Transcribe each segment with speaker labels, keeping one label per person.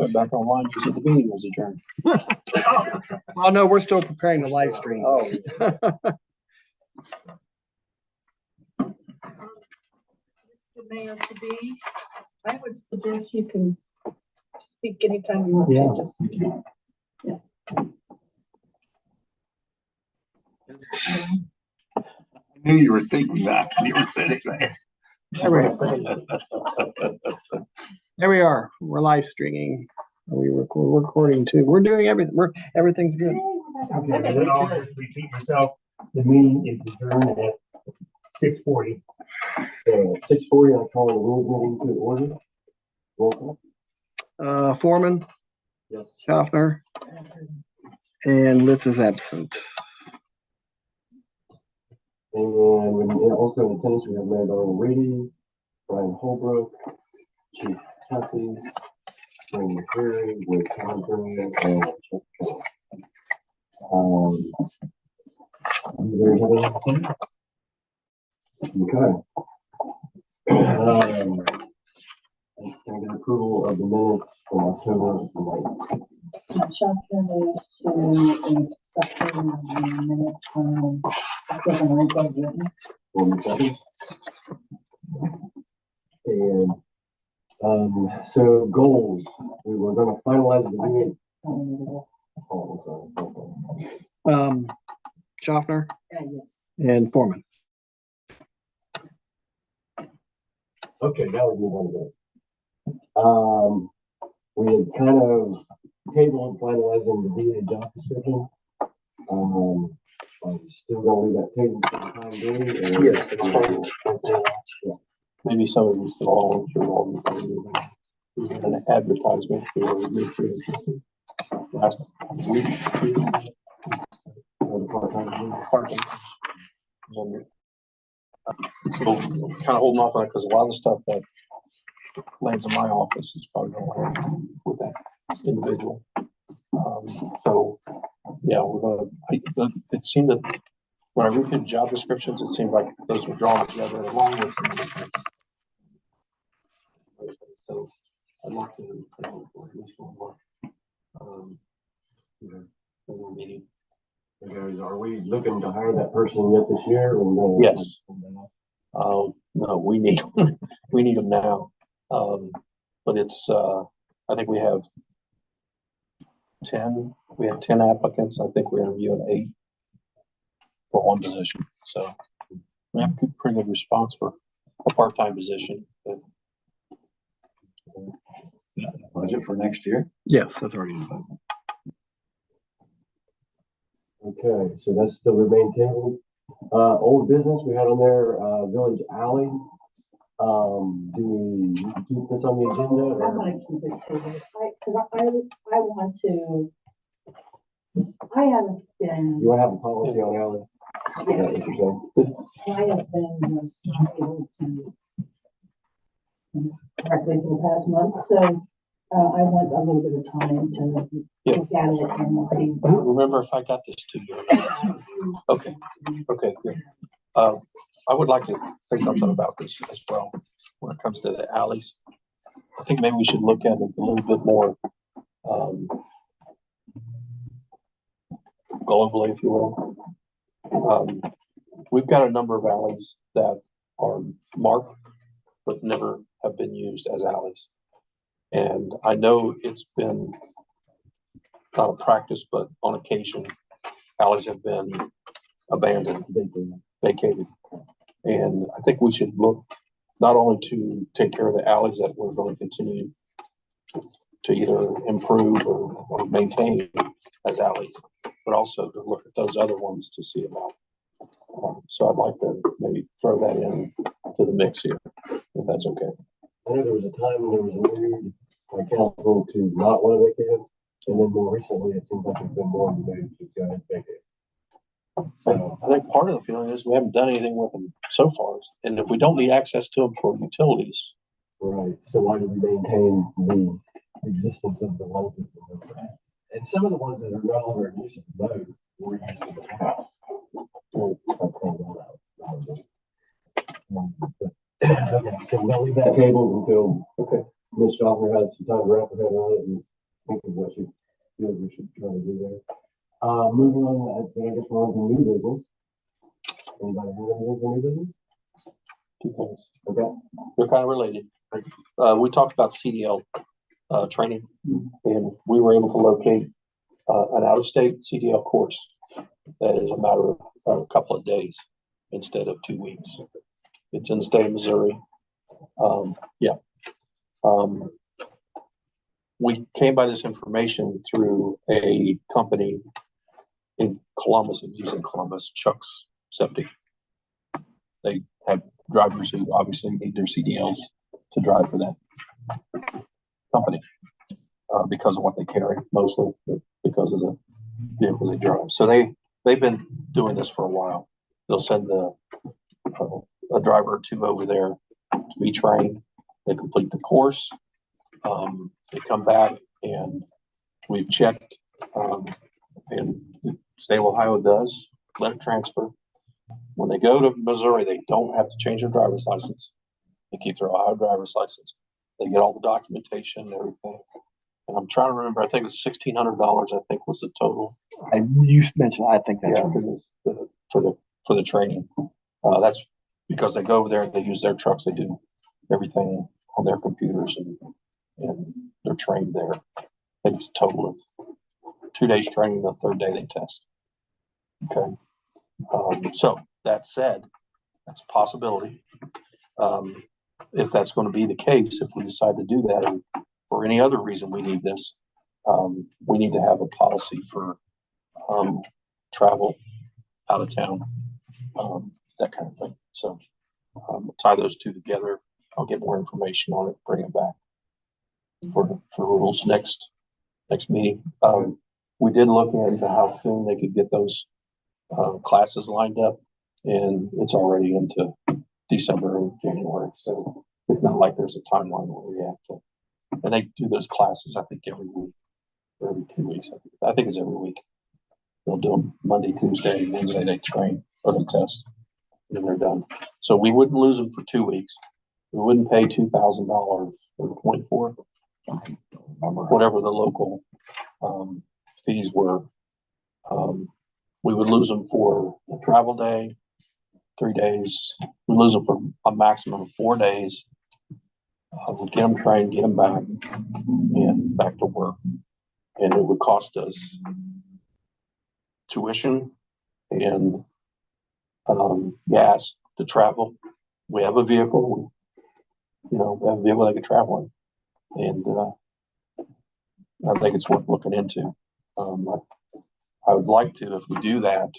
Speaker 1: Put it back online. You said the meeting was adjourned.
Speaker 2: Oh, no, we're still preparing the live stream.
Speaker 1: Oh,
Speaker 3: The mayor to be, I would suggest you can speak anytime you want to. Just
Speaker 4: I knew you were thinking that. You were sitting there.
Speaker 2: There we are. We're live streaming. We're recording too. We're doing everything. Everything's good.
Speaker 5: Okay, and then I'll just repeat myself. The meeting is adjourned at 6:40.
Speaker 6: So at 6:40, I call the roll meeting to order. Roll call.
Speaker 2: Foreman,
Speaker 6: Yes.
Speaker 2: Schaffner, and Litz is absent.
Speaker 6: And also in attendance, we have Mary Darrell Reedy, Brian Holbrook, Chief Tessie, Wayne McCreary, Wade Conklin, and Chuck Kelly. Okay. Can I get approval of the minutes from October 9th?
Speaker 7: Chapter moves to accepting the minutes from October 9th as written.
Speaker 6: 1 second. And so goals, we were going to finalize the meeting. Oh, I'm sorry.
Speaker 2: Schaffner
Speaker 7: Yes.
Speaker 2: and Foreman.
Speaker 6: Okay, now we move on to that. We had kind of tabled finalizing the VA job description. I'm still gonna leave that table for the time being. Or
Speaker 1: yes, it's fine. Yeah. Maybe some of you saw, I'm sure all of you, we had an advertisement for the administrative assistant last week. Part-time. And, so kind of holding off on it because a lot of the stuff that lands in my office is probably going to land with that individual. So yeah, we're gonna. It seemed that when I read through the job descriptions, it seemed like those were drawn together along with. So I'd like to at least one more. Meeting.
Speaker 6: Guys, are we looking to hire that person yet this year? Or
Speaker 1: yes. No, we need we need them now. But it's I think we have 10. We have 10 applicants. I think we're interviewing 8 for one position. So we have a pretty good response for a part-time position.
Speaker 4: Budget for next year?
Speaker 2: Yes, that's already in the budget.
Speaker 6: Okay, so that's the remain table. Old business we had on there, Village Alley. Do we keep this on the agenda?
Speaker 7: I want to keep it table. I want to. I haven't been.
Speaker 6: You want to have a policy on Alley?
Speaker 7: Yes.
Speaker 6: Yeah,
Speaker 7: I have been just not able to correctly for the past month, so I want a little bit of time to look at it and see.
Speaker 1: I don't remember if I got this to you or not. Okay. Okay, good. I would like to say something about this as well when it comes to the alleys. I think maybe we should look at it a little bit more globally, if you will. We've got a number of alleys that are marked but never have been used as alleys. And I know it's been not a practice, but on occasion, alleys have been abandoned, vacated. And I think we should look not only to take care of the alleys that we're going to continue to either improve or maintain as alleys, but also to look at those other ones to see about. So I'd like to maybe throw that in to the mix here, if that's okay.
Speaker 6: I know there was a time when there was a need by council to not want to vacate it, and then more recently it seems like there's been more moved to go ahead and vacate. So
Speaker 1: I think part of the feeling is we haven't done anything with them so far, and if we don't need access to them for utilities,
Speaker 6: right. So why do we maintain the existence of the ones that and some of the ones that are no longer in use of the road were used in the past. Okay, so we'll leave that table until Ms. Ms. Schaffner has some time to wrap her head around it and think of what she feels we should try to do there. Moving on, I guess we're on to new business. Anybody have anything for new business?
Speaker 1: Two things.
Speaker 6: Okay.
Speaker 1: They're kind of related. We talked about CDL training, and we were able to locate an out-of-state CDL course that is a matter of a couple of days instead of 2 weeks. It's in the state of Missouri. We came by this information through a company in Columbus, using Columbus, Chuck's Septic. They have drivers who obviously need their CDLs to drive for that company because of what they carry, mostly because of the vehicles they drive. So they've been doing this for a while. They'll send a driver or two over there to be trained. They complete the course. They come back and we've checked, and the state of Ohio does let it transfer. When they go to Missouri, they don't have to change their driver's license. They keep their Ohio driver's license. They get all the documentation and everything. And I'm trying to remember, I think it's $1,600, I think was the total.
Speaker 2: You mentioned, I think that's
Speaker 1: Yeah, for the training. That's because they go over there, they use their trucks, they do everything on their computers and they're trained there. I think it's a total of 2 days training, the third day they test. Okay. So that said, that's a possibility. If that's going to be the case, if we decide to do that, or for any other reason we need this, we need to have a policy for travel out of town, that kind of thing. So we'll tie those two together. I'll get more information on it, bring it back for rules next meeting. We did look into how soon they could get those classes lined up, and it's already into December and January. So it's not like there's a timeline where we have to. And they do those classes, I think, every week or every 2 weeks. I think it's every week. They'll do them Monday, Tuesday, Wednesday. They train or they test, and then they're done. So we wouldn't lose them for 2 weeks. We wouldn't pay $2,000 or 24, whatever the local fees were. We would lose them for a travel day, 3 days. We lose them for a maximum of 4 days. We'll get them trained, get them back, and back to work. And it would cost us tuition and gas to travel. We have a vehicle, we have a vehicle they can travel in. And I think it's worth looking into. I would like to, if we do that,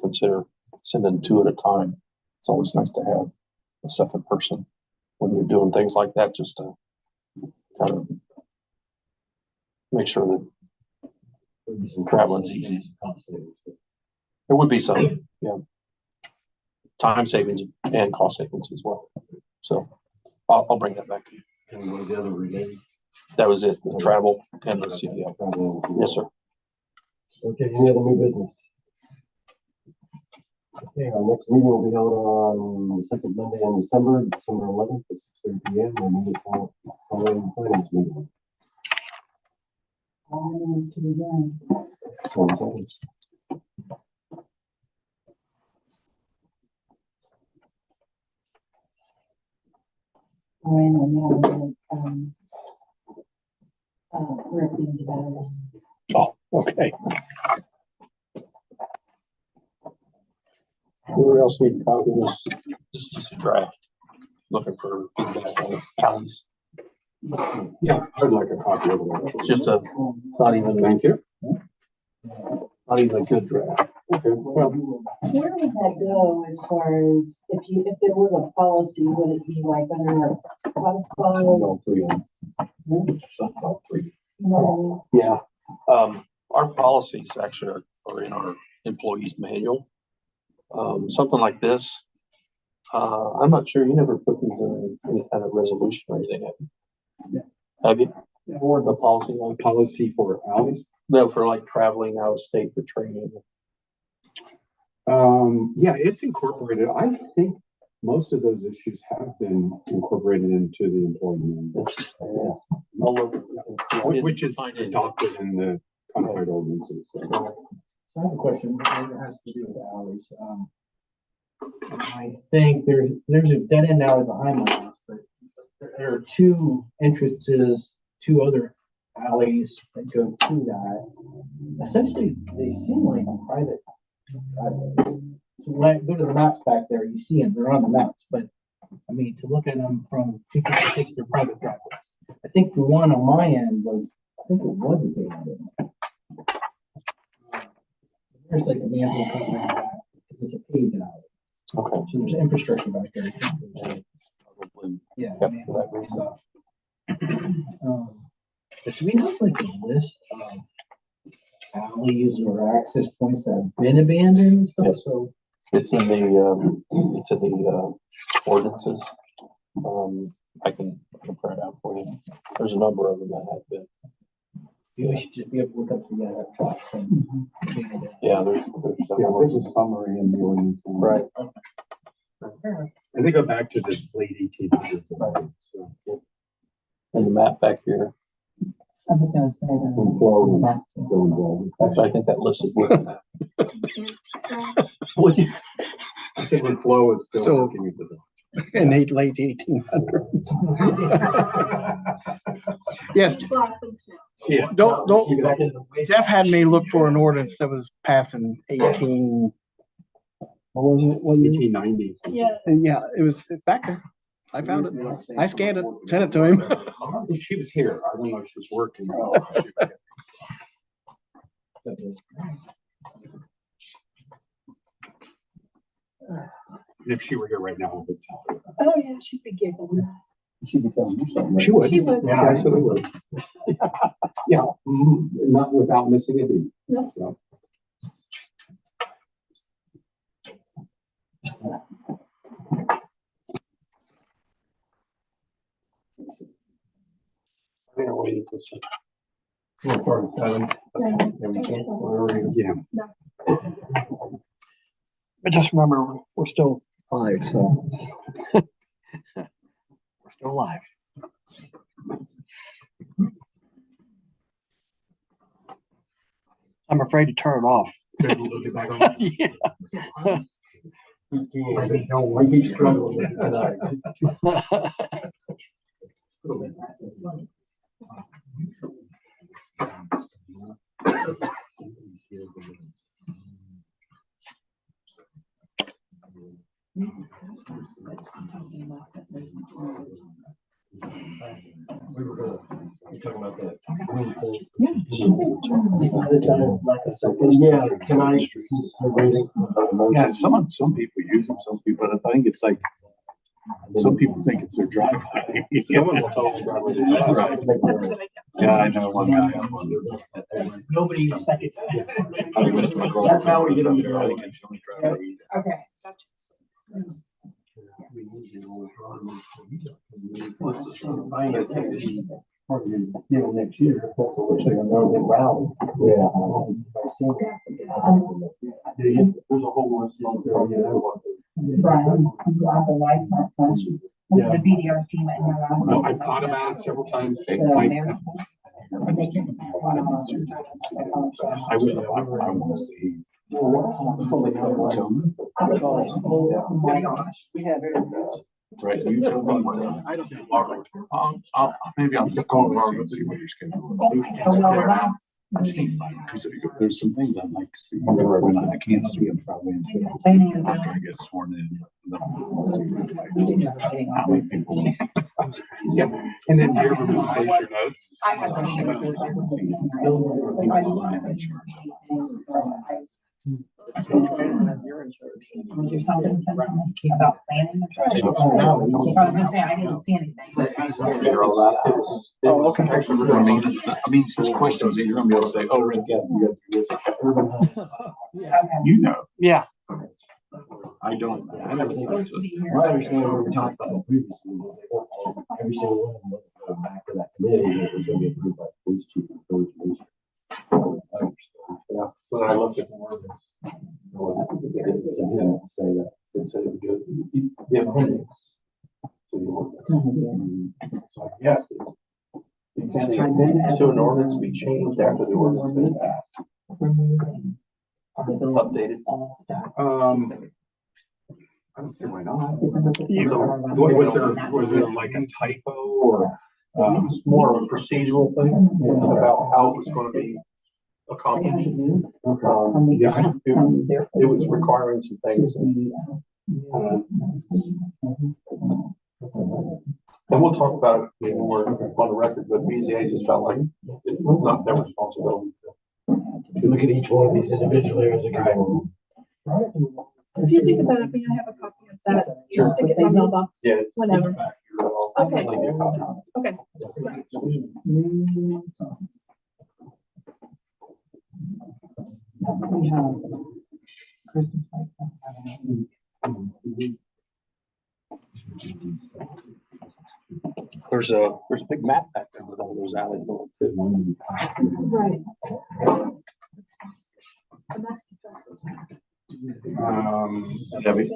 Speaker 1: consider sending 2 at a time. It's always nice to have a second person when you're doing things like that, just to kind of make sure that traveling's easy. There would be some, time savings and cost savings as well. So I'll bring that back to you.
Speaker 6: And what was the other related?
Speaker 1: That was it, the travel and the CDL. Yes, sir.
Speaker 6: Okay, any other new business? Okay, our next meeting will be held on the second Monday in December 11th at 6:30 p.m. We'll meet following the finance meeting.
Speaker 1: Oh, okay. Who else need a copy of this? This is just a draft. Looking for feedback on alleys.
Speaker 4: Yeah, I'd like a copy of it.
Speaker 1: It's just it's not even, thank you. Not even a good draft. Okay, well,
Speaker 7: Where would that go as far as if there was a policy, would it be like under codified?
Speaker 1: all three of them. Something about 3.
Speaker 7: No.
Speaker 1: Yeah. Our policies actually are in our employees manual. Something like this. I'm not sure, you never put these in any kind of resolution or anything, have you? Have you? Or the policy
Speaker 4: For alleys?
Speaker 1: No, for like traveling out of state for training.
Speaker 4: Yeah, it's incorporated. I think
Speaker 8: most of those issues have been incorporated into the employee manual,
Speaker 1: I'll look and see. I didn't
Speaker 8: which is
Speaker 1: find it.
Speaker 8: adopted in the codified ordinances. So.
Speaker 2: I have a question, it has to do with the alleys. I think there's a dead end alley behind my house, but there are two entrances, two other alleys that go to that. Essentially, they seem like private driveways. So when I go to the maps back there, you see them, they're on the maps, but I mean, to look at them from 256, they're private driveways. I think the one on my end I think it was abandoned. There's like a manhole cover in the back, because it's a paved alley.
Speaker 1: Okay.
Speaker 2: So there's infrastructure back there. Yeah.
Speaker 1: Yep,
Speaker 2: manhole
Speaker 1: that
Speaker 2: stuff. But do we have like a list of alleys or access points that have been abandoned and stuff?
Speaker 1: Yes.
Speaker 2: So
Speaker 1: It's in the ordinances. I can print it out for you. There's a number of them that have been.
Speaker 2: we should just be able to look up together that stuff.
Speaker 1: Yeah, there's
Speaker 8: A summary in the ordinance.
Speaker 1: right.
Speaker 8: And they go back to the late 1800s. So.
Speaker 1: And the map back here.
Speaker 7: I was gonna say that.
Speaker 8: When flow was still involved.
Speaker 1: Actually, I think that list is with that.
Speaker 8: What'd you? I said when flow was still
Speaker 2: Still-
Speaker 8: working with the.
Speaker 2: In the late 1800s. Yes,
Speaker 3: He's laughing too.
Speaker 8: Yeah.
Speaker 2: don't, Jeff had me look for an ordinance that was passed in 18, what was it? What year?
Speaker 8: 1890s.
Speaker 3: Yeah.
Speaker 2: Yeah, it's back there. I found it. I scanned it, sent it to him.
Speaker 8: She was here. I don't know if she was working. If she were here right now, I would tell her.
Speaker 3: Oh, yeah, she'd be giggling.
Speaker 8: She would tell you something. She would.
Speaker 3: She would.
Speaker 8: Yeah, absolutely would. Yeah, not without missing a beat.
Speaker 3: No.
Speaker 8: So.
Speaker 1: We're waiting for some.
Speaker 8: Yeah.
Speaker 2: But just remember, we're still live, so. We're still live. I'm afraid to turn it off. Yeah.
Speaker 6: I keep struggling with it tonight. You're talking about that. Yeah, tonight.
Speaker 4: Yeah, some people use them, some people, I think it's like, some people think it's their driveway. Right.
Speaker 3: That's a good idea.
Speaker 4: Yeah, I know one guy.
Speaker 2: Nobody second.
Speaker 4: That's how we get them. I think it's the only driveway.
Speaker 7: Okay.
Speaker 6: Next year, that's what we're saying, American Rally. Yeah. There's a whole lot of stuff there, you know.
Speaker 7: Brian, I'm glad the lights aren't flashing.
Speaker 6: Yeah.
Speaker 7: The BDRC met in your last.
Speaker 8: No, I've thought about it several times.
Speaker 7: The mayor's-
Speaker 8: I wouldn't have, I want to see.
Speaker 7: Oh my gosh.
Speaker 2: We have it.
Speaker 4: Right, you tell me what time.
Speaker 2: I don't know.
Speaker 4: Maybe I'll just call Mark and see what your schedule is.
Speaker 7: Oh, well, last
Speaker 4: I just need fun, because there's some things I'd like to see, when I can't see them probably until
Speaker 7: Planning and
Speaker 4: after I
Speaker 7: zoning.
Speaker 4: get sworn in. Then I'll see how many people.
Speaker 8: Yep. And then do you ever miss your notes?
Speaker 7: I have those notices, I was in the school, like, I don't know. Was there something sent to me about planning? Oh, no. I was gonna say, I didn't see anything.
Speaker 4: Figure all that out.
Speaker 2: Oh, okay.
Speaker 4: I mean, it's just questions that you're gonna be able to say, oh, Rick, you know,
Speaker 2: Yeah.
Speaker 4: I don't.
Speaker 7: I was supposed to be here.
Speaker 6: My understanding, when we talked about it previously, was that every single one of them was going back to that committee, and it was gonna be approved by the police chief and village commission. Yeah, when I looked at the ordinance. It didn't say that. It said it was good.
Speaker 4: the appendix. To the ordinance. So yes,
Speaker 1: Can the amendments to an ordinance be changed after the ordinance has been passed? Updated?
Speaker 4: I don't see why not. Was there like a typo or?
Speaker 1: It's more of a procedural thing about how it was gonna be accomplished.
Speaker 4: Yeah,
Speaker 1: It was requiring some things. And we'll talk about it when we're on the record, but BZA just felt like it was not their responsibility.
Speaker 2: To look at each one of these individually as a guy.
Speaker 3: If you think about it, may I have a copy of that? Sure. Stick it in my mailbox.
Speaker 1: Yeah.
Speaker 3: Whenever. Okay. Okay.
Speaker 9: We have Christmas fight.
Speaker 1: There's a big map back there with all those alleys.
Speaker 3: Right. And that's the fences.
Speaker 4: Debbie,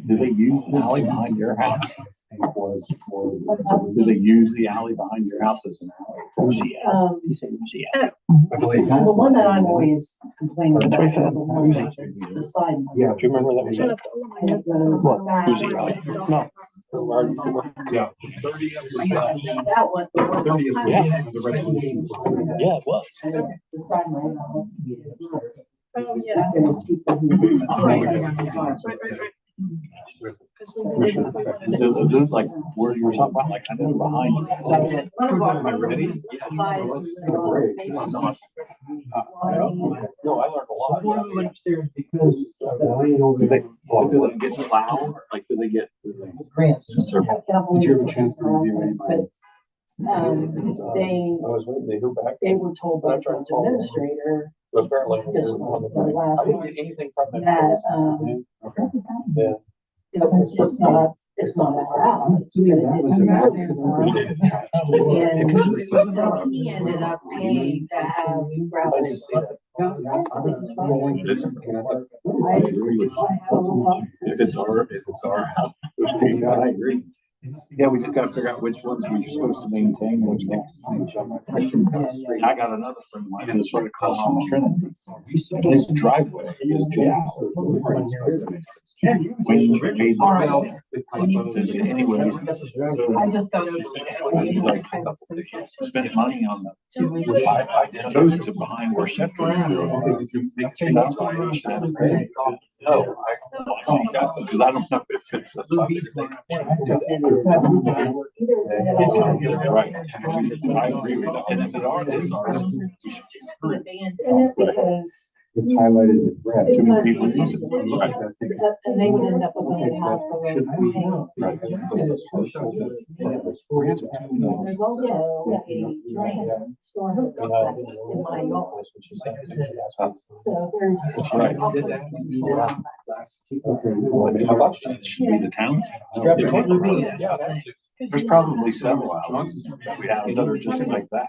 Speaker 4: do they use an alley behind your house? Do they use the alley behind your house as an alley?
Speaker 7: The one that I'm always complaining about is the one that the side.
Speaker 4: Yeah.
Speaker 1: Do you remember that was
Speaker 3: Shut
Speaker 1: it?
Speaker 3: up, oh my
Speaker 7: And
Speaker 3: God.
Speaker 7: it goes back.
Speaker 1: Uzi alley? No. Where I used to work.
Speaker 4: Yeah.
Speaker 7: That one. the one
Speaker 4: 30th was
Speaker 7: behind
Speaker 4: the rest of the-
Speaker 1: Yeah, it was.
Speaker 7: and it's the side of my house is not.
Speaker 3: Oh, yeah.
Speaker 7: And it's people who-
Speaker 3: Right. Because we did it.
Speaker 4: Those like where you were talking about, like kind of behind.
Speaker 7: One of our.
Speaker 4: Am I ready?
Speaker 7: Guys,
Speaker 4: I'm not.
Speaker 1: No, I learned a lot.
Speaker 2: Before we went upstairs, because
Speaker 4: Do they get plowed? Like, do they get?
Speaker 2: grants.
Speaker 7: I can't believe
Speaker 4: Did you have a
Speaker 7: it.
Speaker 4: chance to review any?
Speaker 7: They,
Speaker 1: I was waiting to hear back.
Speaker 7: they were told by the administrator
Speaker 1: But apparently,
Speaker 7: This
Speaker 1: on the
Speaker 7: the last
Speaker 1: I didn't
Speaker 7: one.
Speaker 1: get anything from them.
Speaker 7: that,
Speaker 1: Yeah.
Speaker 7: it's not our house. But it didn't matter. And so he ended up paying to have gravel.
Speaker 1: I didn't see that.
Speaker 4: If it's our house. I agree. Yeah, we just gotta figure out which ones we're supposed to maintain, which ones. I got another friend of mine that's right across from Trinity. His driveway is jammed. When he made the anyways.
Speaker 7: I just got.
Speaker 4: He's like, spending money on the, goes to behind where Scepter is.
Speaker 1: No,
Speaker 4: Because I don't know if it's. Right. I agree with that. And if it are, it's ours. We should keep it.
Speaker 7: And it's because.
Speaker 4: It's highlighted in red. Too many people use it. Right.
Speaker 7: And they would end up with a half of a.
Speaker 4: Right.
Speaker 7: There's also a drain storm in my yard. So there's.
Speaker 4: Right. How about you? Should be the towns? There's probably several houses that we have that are just like that.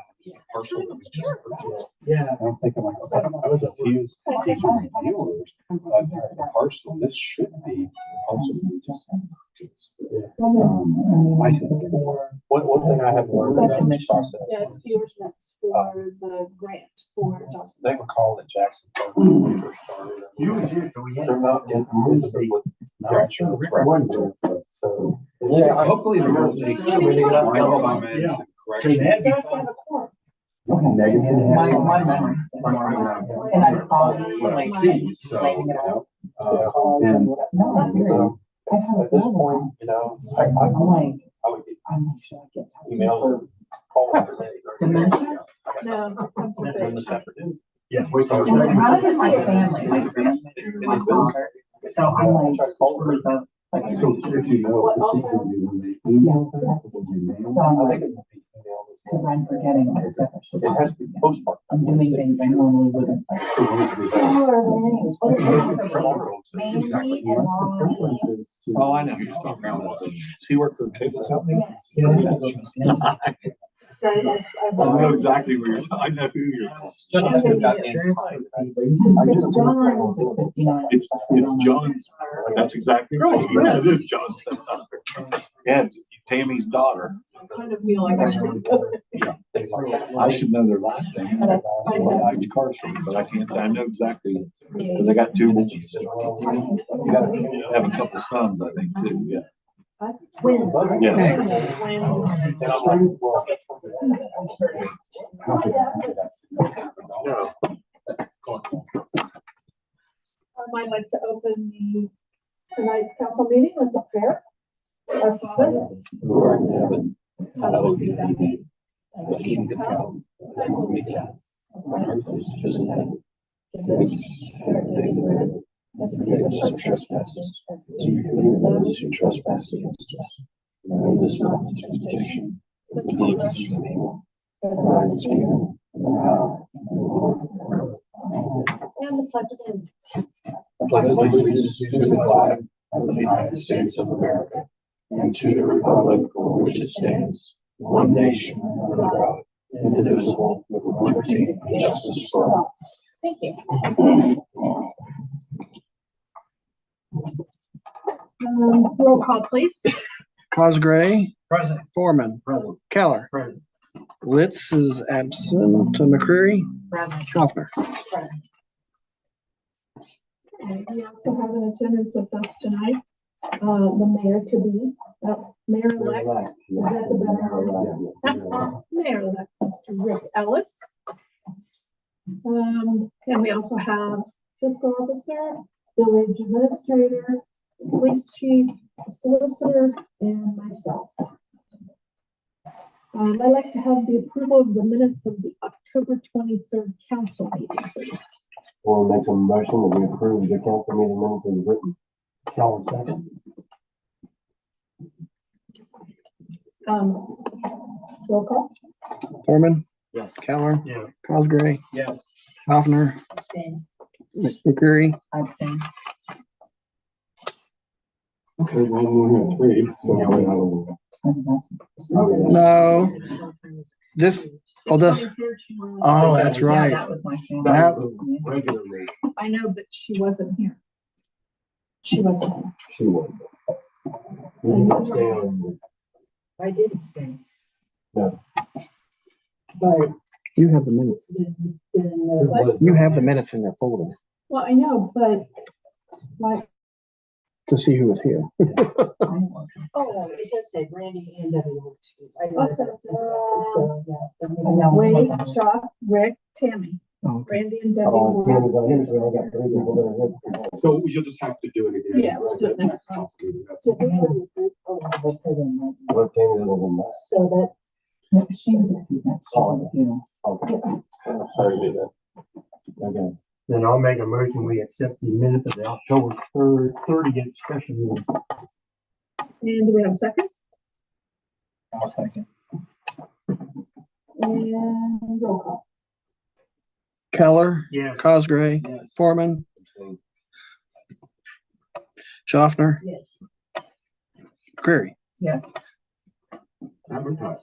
Speaker 2: Yeah.
Speaker 4: I'm thinking like, I was confused. Viewers, parcel, this should be also. I think.
Speaker 1: one thing I have learned in this process.
Speaker 3: Yeah, it's the ordinance for the grant for Johnson.
Speaker 1: They were calling it Jackson Park when we first started. They're not getting into the actual record. So.
Speaker 8: Yeah, hopefully the will take comments and corrections.
Speaker 7: There's a form.
Speaker 8: Negative.
Speaker 9: My memory. And I thought.
Speaker 8: What I see, so, you know,
Speaker 4: And
Speaker 9: No, that's serious. I have a
Speaker 1: At this
Speaker 9: phone
Speaker 1: point, you know,
Speaker 9: I'm like,
Speaker 1: I would get
Speaker 9: I'm not sure I get.
Speaker 1: email or call every day.
Speaker 9: Dementia?
Speaker 3: No, that's what
Speaker 1: In the
Speaker 3: they-
Speaker 1: separate.
Speaker 8: yeah.
Speaker 9: I was just like family, my grandmother, my father. So I'm like, really the, like,
Speaker 4: so if you know.
Speaker 9: so I'm like, because I'm forgetting all the stuff I should.
Speaker 1: It has to be postmarked.
Speaker 9: I'm doing things I normally wouldn't.
Speaker 4: Exactly. Oh, I know. You're talking about. Does he work for the cable company?
Speaker 9: Yes.
Speaker 3: Very nice.
Speaker 4: I know exactly where you're talking. I know who you're talking.
Speaker 7: It's John's.
Speaker 4: It's John's. That's exactly right. Yeah, it is John's stepdaughter. Yeah, it's Tammy's daughter.
Speaker 3: I kind of feel like I should know.
Speaker 4: I should know their last name. I buy cars from them, but I can't. I know exactly because I got two boys. I have a couple sons, I think, too. Yeah.
Speaker 3: Twins.
Speaker 4: Yeah.
Speaker 3: I'd like to open tonight's council meeting with the prayer. Our Father,
Speaker 1: who art in heaven,
Speaker 3: hallowed be thy name.
Speaker 1: thy kingdom come, thy will be done, on earth as in heaven.
Speaker 3: Give us our daily bread, and
Speaker 1: Forgive us our trespasses, as we forgive those who trespass against us. And lead us not into temptation, but deliver us from evil. For thine is the kingdom, and the power, and the glory.
Speaker 3: and the pledge of allegiance.
Speaker 1: I pledge allegiance to the flag of the United States of America, and to the republic for which it stands, one nation, under God, indivisible, with liberty and justice for all.
Speaker 3: Thank you. Roll call, please.
Speaker 2: Cosgray,
Speaker 5: Present.
Speaker 2: Foreman,
Speaker 5: Present.
Speaker 2: Keller,
Speaker 5: Present.
Speaker 2: Litz is absent, McCreary,
Speaker 7: Present.
Speaker 2: Schaffner.
Speaker 3: And we also have in attendance with us tonight, the mayor to be, mayor-elect, is that the better one? Mayor-elect, Mr. Rick Ellis. And we also have fiscal officer, village administrator, police chief, solicitor, and myself. I'd like to have the approval of the minutes of the October 23rd council meeting, please.
Speaker 6: We'll make a motion that we approve the council meeting minutes as written.
Speaker 5: Keller, second.
Speaker 3: Roll call.
Speaker 2: Foreman,
Speaker 5: Yes.
Speaker 2: Keller,
Speaker 5: Yeah.
Speaker 2: Cosgray,
Speaker 5: Yes.
Speaker 2: Schaffner,
Speaker 7: Abstain.
Speaker 2: McCreary,
Speaker 7: Abstain.
Speaker 6: Okay, well, we have three, so.
Speaker 2: no, this, oh, that's
Speaker 7: Yeah,
Speaker 2: right.
Speaker 7: that was my family.
Speaker 2: That-
Speaker 6: Regularly,
Speaker 3: I know, but she wasn't here. She wasn't here.
Speaker 6: she would. We didn't stay on.
Speaker 7: I did abstain.
Speaker 6: No.
Speaker 7: But
Speaker 2: You have the minutes.
Speaker 3: What?
Speaker 2: You have the minutes in your folder
Speaker 3: Well, I know, but like,
Speaker 2: to see who was here.
Speaker 7: oh, it does say Randy and Debbie were excused. I know
Speaker 3: also,
Speaker 7: that. So, yeah.
Speaker 3: Wade, Shaw, Rick, Tammy,
Speaker 2: Oh,
Speaker 3: Randy and Debbie.
Speaker 6: Oh,
Speaker 3: were
Speaker 6: Tammy's on here,
Speaker 3: absent.
Speaker 6: so I got three people that are here.
Speaker 8: So you'll just have to do it again.
Speaker 3: Yeah, we'll do it next time.
Speaker 7: So they were the group, oh, they put in like-
Speaker 6: What Tammy did in that.
Speaker 7: So that, no, she was excused, not she was, you know.
Speaker 6: Okay.
Speaker 1: Sorry to do that.
Speaker 6: Okay.
Speaker 5: Then I'll make a motion, we accept the minutes of the October 30th special meeting.
Speaker 3: And do we have a second?
Speaker 5: I'll second.
Speaker 3: And roll call.
Speaker 2: Keller,
Speaker 5: Yes.
Speaker 2: Cosgray,
Speaker 5: Yes.
Speaker 2: Foreman, Schaffner,
Speaker 7: Yes.
Speaker 2: McCreary.
Speaker 7: Yes.
Speaker 8: Advertise.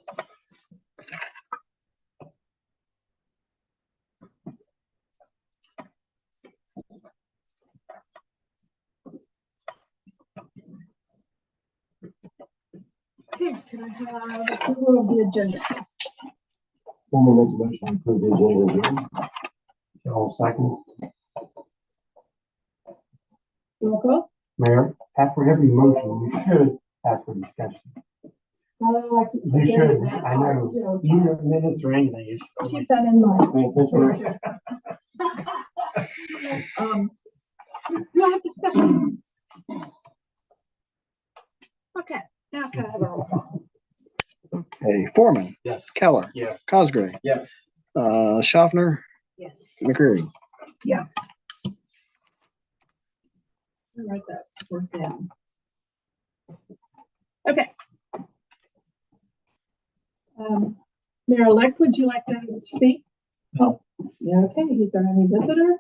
Speaker 3: Okay, can I have approval of the agenda?
Speaker 6: We'll make a motion to approve the agenda again.
Speaker 5: I'll second.
Speaker 3: Roll call.
Speaker 5: Mayor, after every motion, you should ask for discussion.
Speaker 3: Oh, I keep
Speaker 5: You
Speaker 3: forgetting
Speaker 5: should,
Speaker 3: that
Speaker 5: I
Speaker 3: part,
Speaker 5: know,
Speaker 3: too.
Speaker 5: either minutes or anything. you should
Speaker 3: Keep that in mind.
Speaker 6: Pay attention.
Speaker 3: Do I have discussion? Okay, now can I have a roll call?
Speaker 2: Okay, Foreman,
Speaker 5: Yes.
Speaker 2: Keller,
Speaker 5: Yes.
Speaker 2: Cosgray,
Speaker 5: Yes.
Speaker 2: Schaffner,
Speaker 7: Yes.
Speaker 2: McCreary.
Speaker 7: Yes.
Speaker 3: I'll write that word down. Okay. Mayor-elect, would you like to speak?
Speaker 1: No.
Speaker 3: Yeah, okay, is there any visitor?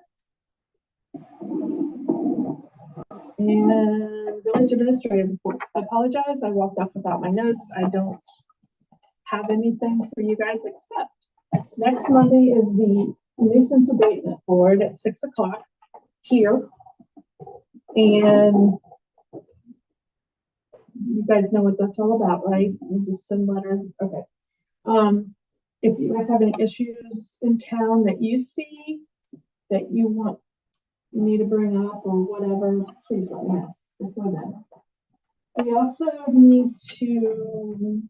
Speaker 3: And village administrative report. I apologize, I walked off without my notes. I don't have anything for you guys except next Monday is the nuisance abatement board at 6 o'clock here. And you guys know what that's all about, right? You just send letters. Okay. If you guys have any issues in town that you see that you want me to bring up or whatever, please let me know before then. We also need to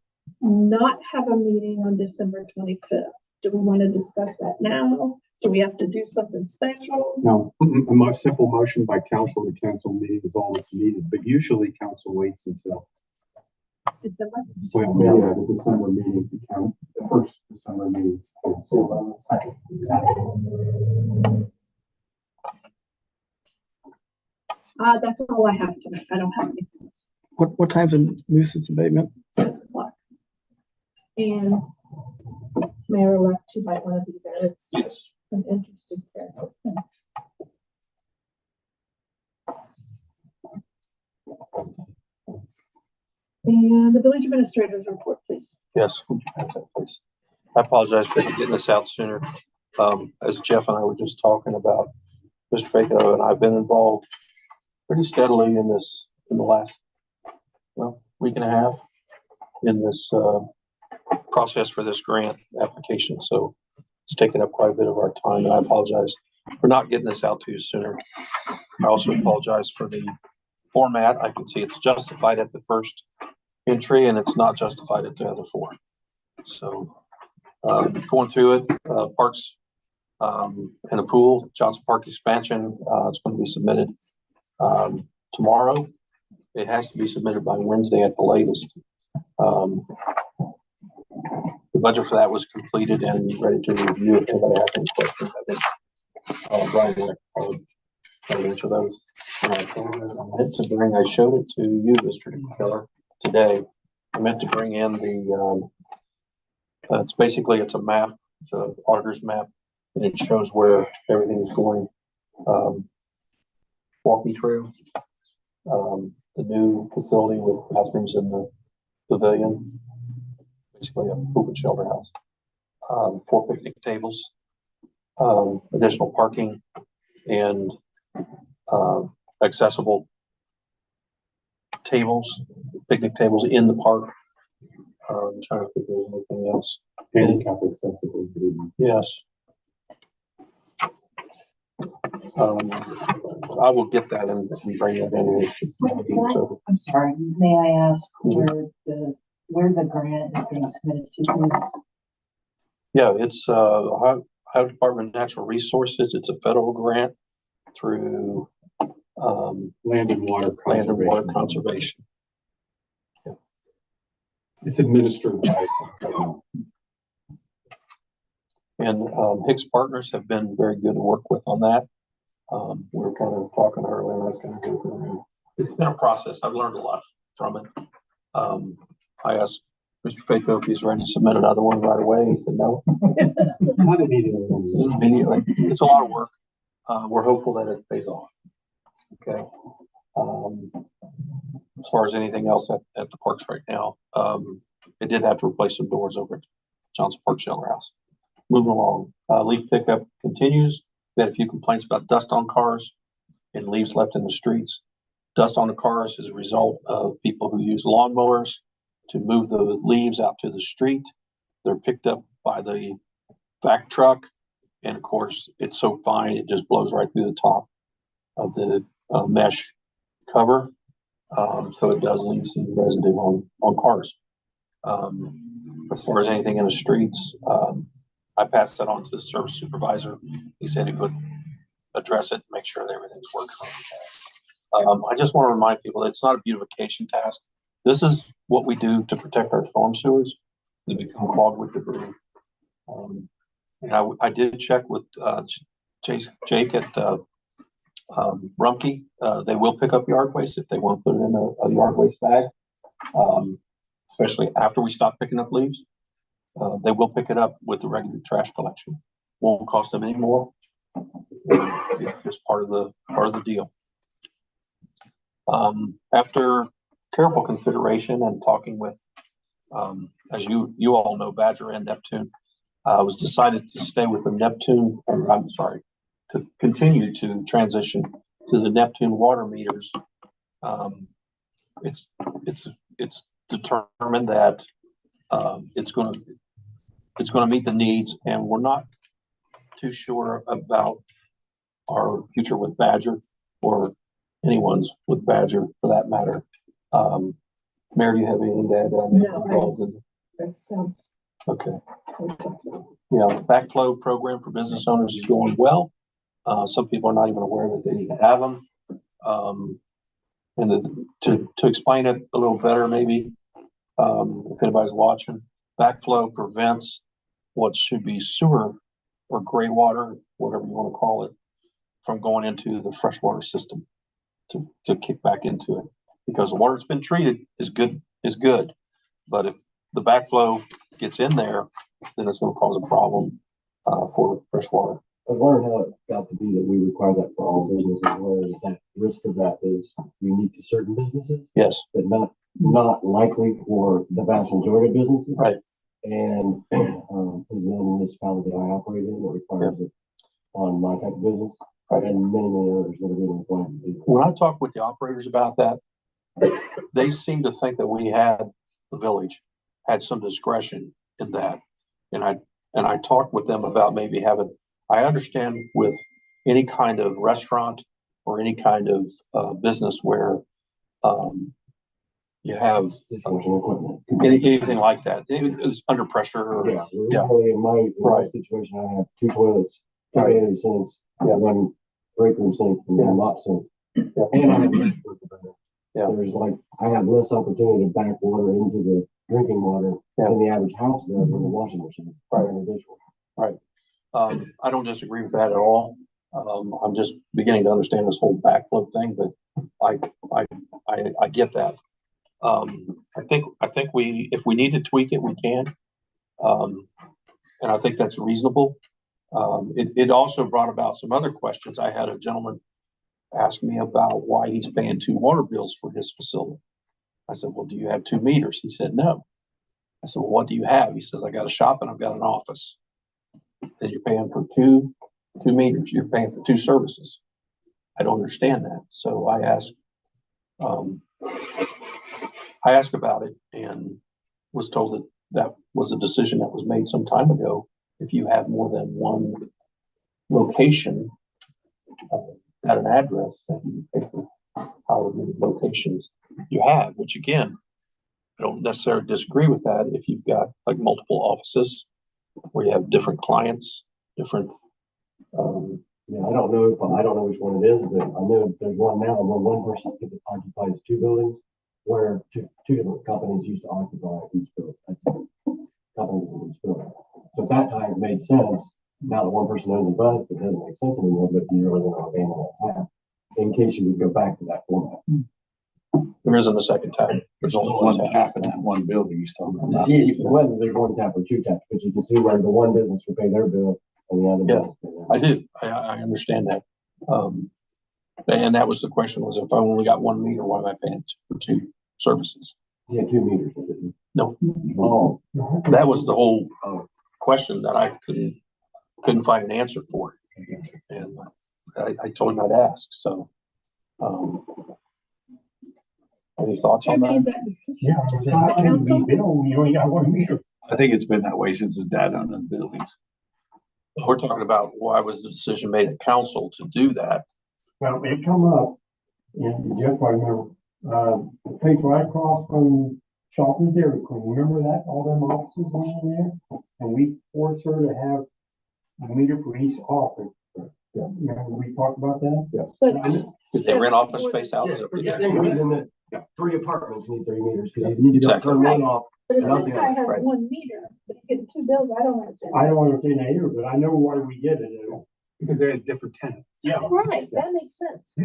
Speaker 3: not have a meeting on December 25th. Do we want to discuss that now? Do we have to do something special?
Speaker 8: No, a most simple motion by council to cancel meeting is all that's needed, but usually council waits until,
Speaker 3: December?
Speaker 8: well, yeah, the December meeting to count, the first December meeting. So, second.
Speaker 3: That's all I have tonight. I don't have anything else.
Speaker 1: What time's a nuisance abatement?
Speaker 3: 6 o'clock. And Mayor-elect, you might want to be there. It's
Speaker 1: Yes.
Speaker 3: an interesting character. And the village administrator's report, please.
Speaker 1: Yes, would you pass that, please? I apologize for getting this out sooner. As Jeff and I were just talking about, Mr. Faco and I've been involved pretty steadily in this in the last, well, week and a half in this process for this grant application. So it's taken up quite a bit of our time, and I apologize for not getting this out to you sooner. I also apologize for the format. I can see it's justified at the first entry and it's not justified at the other four. So going through it, parks and a pool, Johnson Park expansion, it's going to be submitted tomorrow. It has to be submitted by Wednesday at the latest. The budget for that was completed and ready to review. If anybody has any questions, I'll answer those. I meant to bring, I showed it to you, Mr. Keller, today. I meant to bring in the, it's basically, it's a map, it's an auditor's map, and it shows where everything is going. Walking trail, the new facility with bathrooms in the pavilion, basically a poop and shelter house, 4 picnic tables, additional parking, and accessible tables, picnic tables in the park. I'm trying to think if there's anything else.
Speaker 8: Handicap accessible.
Speaker 1: Yes. I will get that and bring that in. So,
Speaker 7: I'm sorry, may I ask where the grant is being submitted to, please?
Speaker 1: yeah, it's Ohio Department of Natural Resources. It's a federal grant through
Speaker 8: Land and water
Speaker 1: conservation. Yeah.
Speaker 8: It's administered by.
Speaker 1: And Hicks Partners have been very good to work with on that. We were kind of talking earlier. I was kind of it's been a process. I've learned a lot from it. I asked Mr. Faco if he's ready to submit another one right away. He said no.
Speaker 8: Not immediately.
Speaker 1: Immediately. It's a lot of work. We're hopeful that it pays off. Okay. As far as anything else at the parks right now, it did have to replace some doors over at Johnson Park Shelter House. Moving along, leaf pickup continues. We had a few complaints about dust on cars and leaves left in the streets. Dust on the cars is a result of people who use lawnmowers to move the leaves out to the street. They're picked up by the vac truck, and of course, it's so fine it just blows right through the top of the mesh cover. So it does leave some residue on cars. As far as anything in the streets, I passed that on to the service supervisor. He said he would address it and make sure that everything's working. I just want to remind people that it's not a beautification task. This is what we do to protect our storm sewers. They become clogged with debris. And I did check with Jake at Rumpke. They will pick up yard waste if they want to put it in a yard waste bag, especially after we stop picking up leaves. They will pick it up with the regular trash collection. Won't cost them any more. It's just part of the deal. After careful consideration and talking with As you all know, Badger and Neptune, was decided to stay with the Neptune, or I'm sorry, to continue to transition to the Neptune water meters. It's determined that it's going to meet the needs, and we're not too sure about our future with Badger, or anyone's with Badger for that matter. Mayor, do you have anything to add on that?
Speaker 3: That sounds.
Speaker 1: Okay. Yeah, backflow program for business owners is going well. Some people are not even aware that they need to have them. And to explain it a little better, maybe, if anybody's watching, backflow prevents what should be sewer or gray water, whatever you want to call it, from going into the freshwater system to kick back into it. Because the water that's been treated is good, but if the backflow gets in there, then it's going to cause a problem for fresh water.
Speaker 6: I was wondering how it got to be that we require that for all businesses, whether that risk of that is unique to certain businesses.
Speaker 1: Yes.
Speaker 6: But not likely for the vast majority of businesses.
Speaker 1: Right.
Speaker 6: And is the municipality I operate in that requires it on my type of business. Right. And many others that are being required to do that.
Speaker 1: When I talked with the operators about that, they seem to think that the village had some discretion in that. And I talked with them about maybe I understand with any kind of restaurant or any kind of business where you have anything like that, it's under pressure. Or,
Speaker 6: yeah. In my situation, I have 2 toilets, 2 vanity sinks, one break room sink, and one mop sink. And I have there's I have less opportunity to back water into the drinking water than the average house does in the washing machine or in the dishwasher.
Speaker 1: Right. I don't disagree with that at all. I'm just beginning to understand this whole backflow thing, but I get that. I think if we need to tweak it, we can. And I think that's reasonable. It also brought about some other questions. I had a gentleman ask me about why he's paying 2 water bills for his facility. I said, well, do you have 2 meters? He said, no. I said, well, what do you have? He says, I got a shop and I've got an office. Then you're paying for 2 meters. You're paying for 2 services. I don't understand that. So I asked about it and was told that that was a decision that was made some time ago. If you have more than one location at an address, that you pay for however many locations you have, which again, I don't necessarily disagree with that. If you've got like multiple offices where you have different clients, different.
Speaker 6: I don't know which one it is, but I know there's one now where one person occupies 2 buildings, where two different companies used to occupy each building. So at that time it made sense. Now that one person owns both, it doesn't make sense anymore, but you're really going to abandon that tab in case you would go back to that format.
Speaker 1: There isn't a second tap. There's only one tap
Speaker 4: in that one building he's talking about.
Speaker 6: Yeah, whether there's 1 tap or 2 taps, but you can see where the one business will pay their bill and the other business pay their bill.
Speaker 1: I do. I understand that. And that was the question, was if I only got 1 meter, why am I paying for 2 services?
Speaker 6: Yeah, 2 meters. Didn't
Speaker 1: No.
Speaker 6: Oh,
Speaker 1: that was the whole question that I couldn't find an answer for. And I told him I'd ask. So, any thoughts on that?
Speaker 5: Yeah. How can we bill? You only got 1 meter.
Speaker 4: I think it's been that way since his dad owned the buildings.
Speaker 1: We're talking about why was the decision made at council to do that?
Speaker 5: Well, it come up, and Jeff probably remember, the place right across from Shopper's Dairy Queen. Remember that? All them offices went in there? And we forced her to have a meter for each office. Yeah. Remember we talked about that?
Speaker 6: yes.
Speaker 3: But
Speaker 1: Did they rent office space out?
Speaker 6: Yeah,
Speaker 1: Is it-
Speaker 6: for the same reason that 3 apartments need 3 meters, because you need to
Speaker 1: Exactly.
Speaker 6: turn one off.
Speaker 3: But if
Speaker 6: And I'll
Speaker 3: this
Speaker 6: see
Speaker 3: guy
Speaker 6: how-
Speaker 3: has
Speaker 1: right.
Speaker 3: 1 meter, but he's getting 2 bills, I don't understand.
Speaker 5: I don't understand that either, but I know why we did it.
Speaker 8: Because they had different tenants.
Speaker 5: Yeah.
Speaker 3: Right, that makes sense.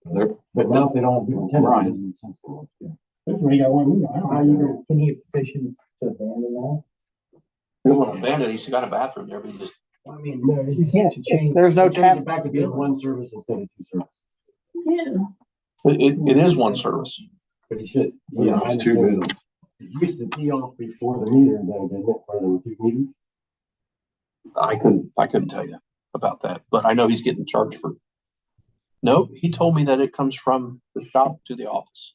Speaker 6: But now if they don't have different tenants,
Speaker 4: Right.
Speaker 6: it doesn't make sense for them.
Speaker 5: That's why you got 1 meter. I don't know how you gonna.
Speaker 2: Can he petition to abandon that?
Speaker 1: They don't want to abandon it. He's got a bathroom there, but he just.
Speaker 2: I mean, no, you can't change.
Speaker 6: There's no change it back to being 1 service instead of 2 services.
Speaker 3: Yeah.
Speaker 1: It is 1 service.
Speaker 6: But he should.
Speaker 4: Yeah, it's 2 bills.
Speaker 6: used to be off before the meter, though, didn't it, for the 2 meters?
Speaker 1: I couldn't tell you about that, but I know he's getting charged for. No, he told me that it comes from the shop to the office.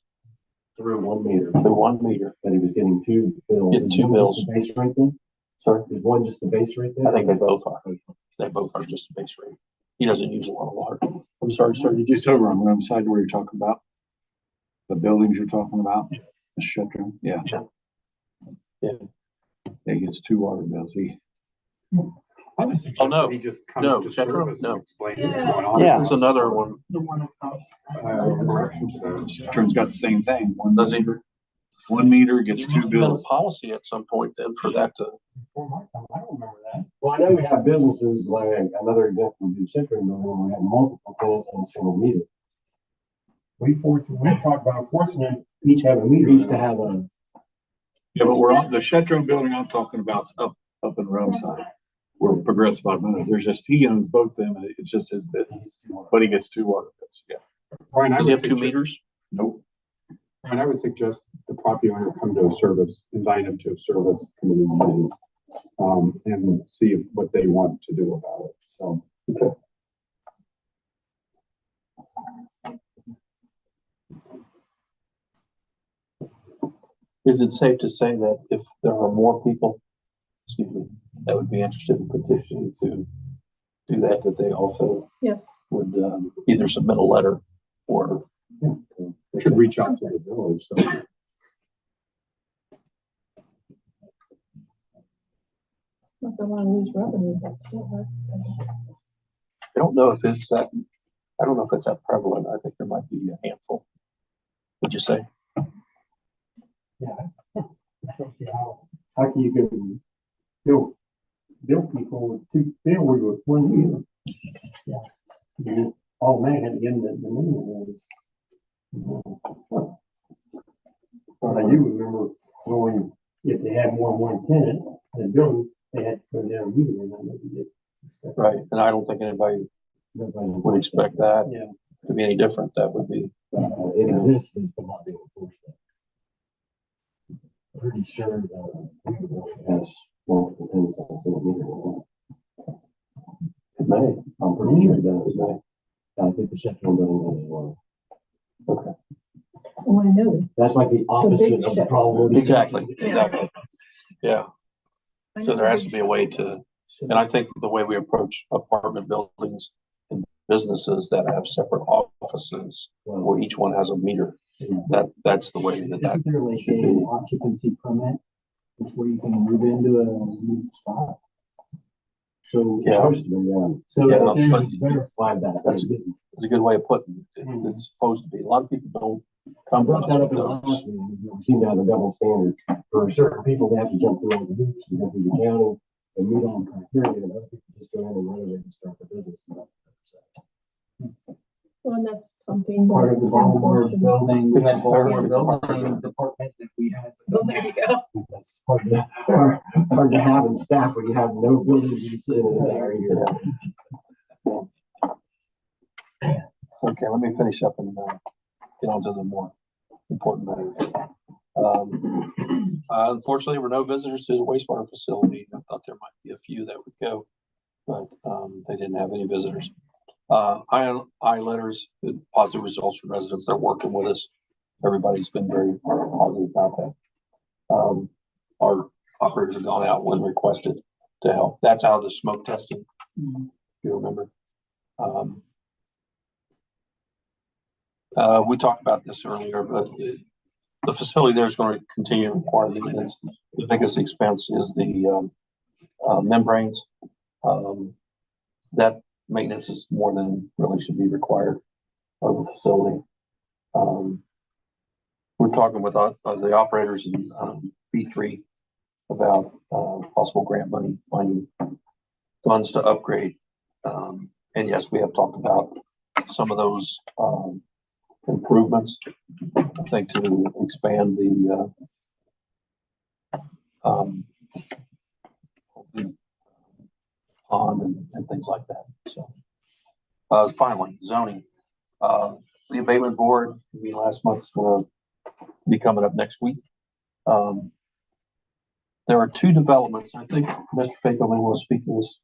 Speaker 6: Through 1 meter,
Speaker 1: The 1 meter.
Speaker 6: but he was getting 2 bills.
Speaker 1: Getting
Speaker 6: Is
Speaker 1: 2
Speaker 6: one
Speaker 1: bills.
Speaker 6: just the base rate then?
Speaker 1: Sorry?
Speaker 6: Is one just the base rate then?
Speaker 1: I think they both are. They both are just a base rate. He doesn't use a lot of water. I'm sorry, sir.
Speaker 4: Did you say over on one side where you're talking about? The buildings you're talking about? The shelter? Yeah.
Speaker 1: Yeah.
Speaker 4: He gets 2 water bills.
Speaker 8: I would suggest
Speaker 1: no.
Speaker 8: that he just
Speaker 1: No,
Speaker 8: comes to
Speaker 1: Central?
Speaker 8: service
Speaker 1: No.
Speaker 8: and explains what's going on.
Speaker 1: Yeah, it's another one.
Speaker 7: The one across.
Speaker 8: Correction to that.
Speaker 4: Shelter's got the same thing.
Speaker 1: Does he?
Speaker 4: 1 meter gets
Speaker 1: There
Speaker 4: 2
Speaker 1: must have been a
Speaker 4: bills.
Speaker 1: policy at some point then for that to.
Speaker 5: Before my time, I don't remember that.
Speaker 6: Well, I know we have businesses, like another example would be Century Building, where we have multiple tenants on a single meter.
Speaker 5: We talked about forcing them each have a meter.
Speaker 6: We used to have a,
Speaker 4: Yeah, but we're on the Shetro building I'm talking about is up in Rome side. We're progressive automotive. There's just, he owns both them and it's just his business, but he gets 2 water bills. Yeah.
Speaker 8: Brian, I
Speaker 1: Does he
Speaker 8: would
Speaker 1: have 2
Speaker 8: suggest-
Speaker 1: meters?
Speaker 4: Nope.
Speaker 8: And I would suggest the property owner come to a service, invite him to a service committee meeting, and see what they want to do about it. So,
Speaker 1: Okay. Is it safe to say that if there are more people, excuse me, that would be interested in petitioning to do that they also
Speaker 3: Yes.
Speaker 1: would either submit a letter or
Speaker 8: should reach out to the village, so.
Speaker 3: Not that I want to lose revenue, but still.
Speaker 1: I don't know if it's that, I don't know if it's that prevalent. I think there might be a handful. Would you say?
Speaker 5: Yeah. I don't see how can you can bill people with 2 bills with 1 meter? Yeah. You just automatically have to give them the minimum. But I do remember when if they had more than 1 tenant in a building, they had to put their meter in that we did discuss.
Speaker 1: Right. And I don't think anybody would expect that
Speaker 5: Yeah.
Speaker 1: to be any different. That would be.
Speaker 6: it exists, but not being enforced. I'm pretty sure that has multiple tenants on a single meter.
Speaker 1: It may.
Speaker 6: I'm pretty sure that it may. I think the Central Building does as well.
Speaker 1: Okay.
Speaker 3: Oh, I know.
Speaker 6: That's like the opposite of the problem.
Speaker 1: Exactly.
Speaker 3: Yeah.
Speaker 1: Exactly. Yeah. So there has to be a way to, and I think the way we approach apartment buildings and businesses that have separate offices, where each one has a meter, that's the way that.
Speaker 2: Isn't there like an occupancy permit before you can move into a new spot? So,
Speaker 1: Yeah.
Speaker 6: Supposed to be, yeah.
Speaker 2: so
Speaker 1: Yeah,
Speaker 2: if there's
Speaker 1: but-
Speaker 6: Verify that.
Speaker 1: That's a good way of putting it. It's supposed to be. A lot of people don't
Speaker 6: I
Speaker 1: come to
Speaker 6: brought
Speaker 1: us
Speaker 6: that up
Speaker 1: with
Speaker 6: in the
Speaker 1: those.
Speaker 6: last meeting, is that we seem to have a double standard. For certain people, they have to jump through all the hoops and go through the county and meet all the criteria, and other people just go in and renovate and start their business.
Speaker 3: Well, and that's something
Speaker 2: part of the
Speaker 3: that council
Speaker 2: Baltimore
Speaker 3: should.
Speaker 2: building, we had
Speaker 1: It's part
Speaker 2: Baltimore
Speaker 1: of it.
Speaker 2: building department that we had.
Speaker 3: Oh, there you go.
Speaker 6: That's hard to have in staff when you have no buildings to sit in an entire year.
Speaker 1: Okay, let me finish up and get on to the more important matters. Unfortunately, there were no visitors to the wastewater facility. I thought there might be a few that would go, but they didn't have any visitors. I letters, positive results from residents that are working with us. Everybody's been very positive about that. Our operators have gone out when requested to help. That's how the smoke testing, if you remember. We talked about this earlier, but the facility there is going to continue to require maintenance. The biggest expense is the membranes. That maintenance is more than really should be required of the facility. We're talking with the operators in B3 about possible grant money, finding funds to upgrade. And yes, we have talked about some of those improvements. I think to expand the pond and things like that. So finally, zoning. The abatement board, last month, is going to be coming up next week. There are two developments. I think Mr. Fago may want to speak to this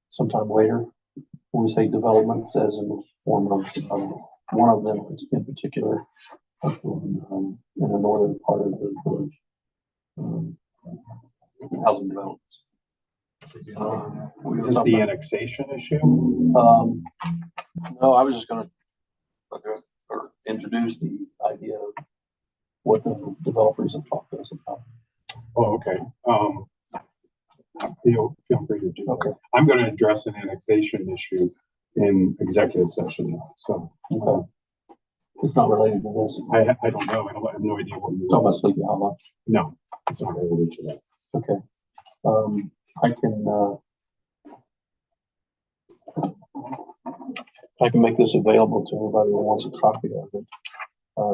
Speaker 1: sometime later. When we say developments as in the form of one of them in particular in the northern part of the village. Housing developments.
Speaker 8: Is this the annexation issue?
Speaker 1: No, I was just gonna address or introduce the idea of what the developers have talked to us about.
Speaker 8: Oh, okay. Feel free to do that.
Speaker 1: Okay.
Speaker 8: I'm gonna address an annexation issue in executive session, so.
Speaker 1: Okay. It's not related to this.
Speaker 8: I don't know, I have no idea what you're.
Speaker 1: Talking about Sleepy Hollow.
Speaker 8: No, it's not related to that.
Speaker 1: Okay. I can make this available to anybody who wants a copy of it.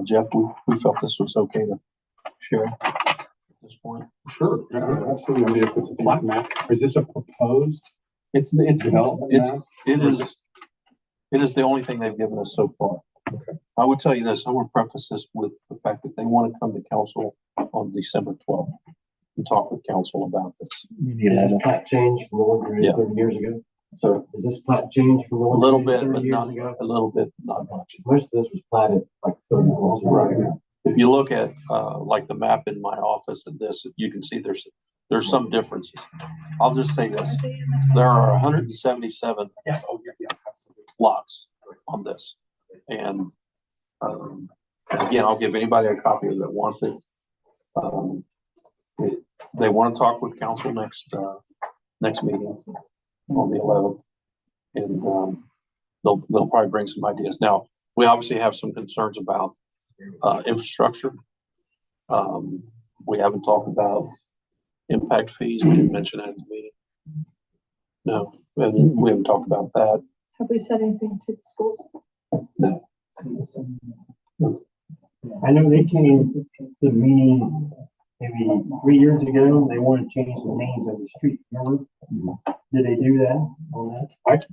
Speaker 1: Jeff, we felt this was okay to share at this point.
Speaker 8: Sure, yeah, absolutely. I mean, if it's a plat map, is this a proposed?
Speaker 1: It's
Speaker 8: development map?
Speaker 1: It is the only thing they've given us so far.
Speaker 8: Okay.
Speaker 1: I would tell you this, I want to preface this with the fact that they want to come to council on December 12th and talk with council about this.
Speaker 6: Is this plat change from the one we
Speaker 1: Yeah.
Speaker 6: did 30 years ago? So is this plat change from the
Speaker 1: A
Speaker 6: one?
Speaker 1: little
Speaker 6: we did
Speaker 1: bit,
Speaker 6: 30
Speaker 1: but
Speaker 6: years
Speaker 1: not
Speaker 6: ago?
Speaker 1: a little bit, not much.
Speaker 6: Most of this was platted like 30 years ago.
Speaker 1: Right. If you look at like the map in my office and this, you can see there's some differences. I'll just say this, there are 177
Speaker 8: Yes, oh, yeah, absolutely.
Speaker 1: lots on this. And again, I'll give anybody a copy that wants it. They want to talk with council next meeting on the 11th. And they'll probably bring some ideas. Now, we obviously have some concerns about infrastructure. We haven't talked about impact fees. We didn't mention that at the meeting. No, we haven't talked about that.
Speaker 3: Have we said anything to the schools?
Speaker 1: No.
Speaker 5: I know they came to the meeting maybe 3 years ago, they wanted to change the names of the street, remember? Did they do that on that?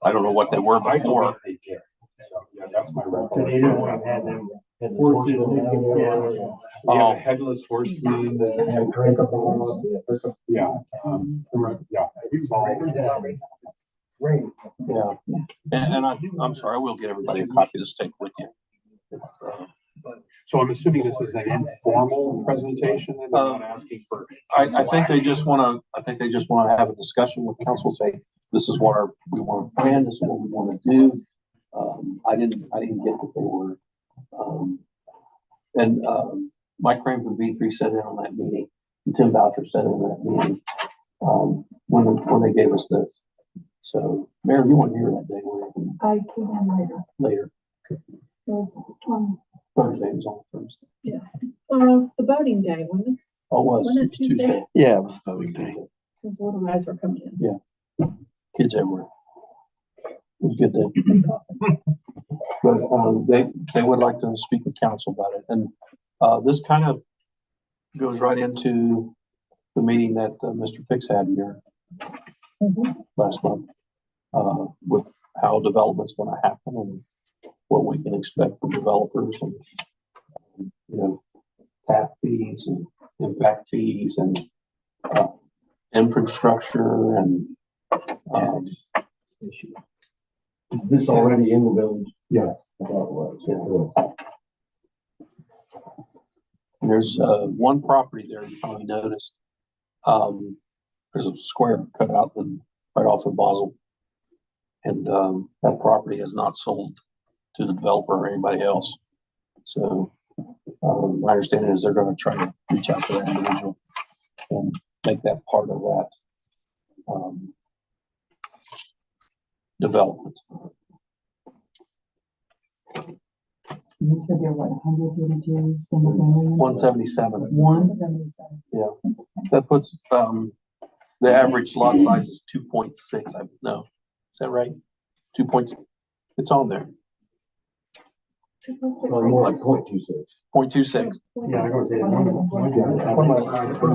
Speaker 1: I don't know what they were
Speaker 8: I
Speaker 1: before.
Speaker 8: believe they did. So, yeah, that's my
Speaker 5: So they
Speaker 8: recollection.
Speaker 5: didn't want to have them horses.
Speaker 8: Yeah, headless horseman. Yeah. Yeah. It's all-
Speaker 1: Yeah. And I'm sorry, I will get everybody a copy of this tape with you. It's,
Speaker 8: So I'm assuming this is an informal presentation and they're not asking for.
Speaker 1: I think they just want to have a discussion with council, say, this is what we want to plan, this is what we want to do. I didn't get that they were, Mike Crane from V3 sat in on that meeting, and Tim Boucher sat in on that meeting, when they gave us this. So, Mayor, you weren't here that day, were you?
Speaker 3: I came in later.
Speaker 1: Later,
Speaker 3: It was on,
Speaker 1: Thursday, it was on Thursday.
Speaker 3: the voting day, wasn't it?
Speaker 1: Oh, it was,
Speaker 3: Wasn't
Speaker 1: it
Speaker 3: it
Speaker 1: was
Speaker 3: Tuesday?
Speaker 1: Tuesday.
Speaker 6: Yeah, it was voting day.
Speaker 3: Those little guys were coming in.
Speaker 1: Kids everywhere. It was a good day. But they would like to speak with council about it. And this kind of goes right into the meeting that Mr. Fix had here last month with how development's going to happen and what we can expect from developers and, tap fees and impact fees and infrastructure and
Speaker 6: Is this already in the village?
Speaker 8: Yes.
Speaker 6: I thought it was.
Speaker 1: there's one property there you probably noticed. There's a square cut out right off of Basel. And that property has not sold to the developer or anybody else. So my understanding is they're going to try to reach out to that individual and make that part of that development.
Speaker 9: You said there were 132 single family?
Speaker 1: 177.
Speaker 9: 177.
Speaker 1: That puts the average lot size is 2.6. No, is that right? 2.6. It's on there.
Speaker 6: Well, more like 0.26.
Speaker 1: 0.26.
Speaker 5: Yeah, I go to
Speaker 1: What am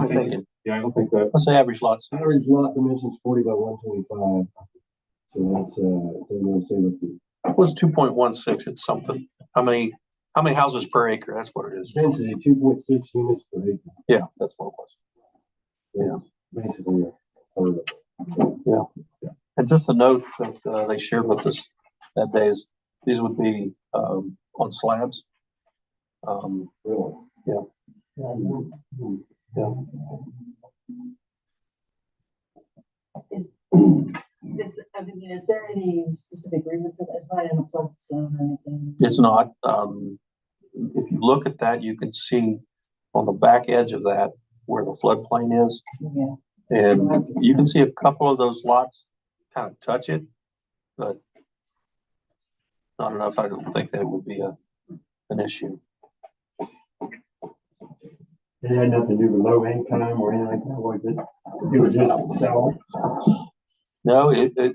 Speaker 1: I thinking?
Speaker 8: Yeah, I don't think that.
Speaker 1: What's the average lot size?
Speaker 6: Average lot dimensions 40 by 125. So that's, they want to say what the
Speaker 1: It was 2.16. It's something. How How many houses per acre? That's what it is.
Speaker 6: Density 2.6 units per acre.
Speaker 1: Yeah, that's what it was.
Speaker 6: It's basically a third of it.
Speaker 1: And just the notes that they shared with us that day is these would be on slabs.
Speaker 6: Really.
Speaker 1: Yeah.
Speaker 7: I mean, is there any specific reason for that? It's not in a flood zone or anything?
Speaker 1: It's not. If you look at that, you can see on the back edge of that where the floodplain is.
Speaker 7: Yeah.
Speaker 1: And you can see a couple of those lots kind of touch it, but not enough. I don't think that it would be an issue.
Speaker 5: It had nothing to do with low income or anything like that, was it? It was just sell.
Speaker 1: No, the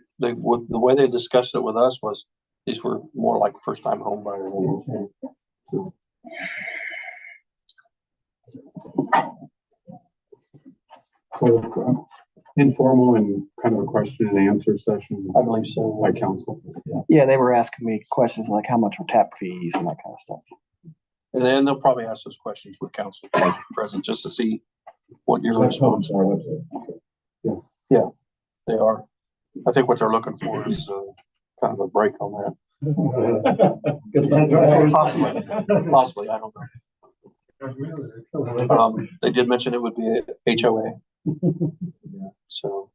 Speaker 1: way they discussed it with us was these were more like first time home buyers.
Speaker 8: So it's informal and kind of a question and answer session
Speaker 1: I believe so.
Speaker 8: by council.
Speaker 10: Yeah, they were asking me questions like how much were tap fees and that kind of stuff.
Speaker 1: And then they'll probably ask those questions with council present just to see what your response are. Yeah, they are. I think what they're looking for is kind of a break on that. Possibly, I don't know. They did mention it would be a HOA. So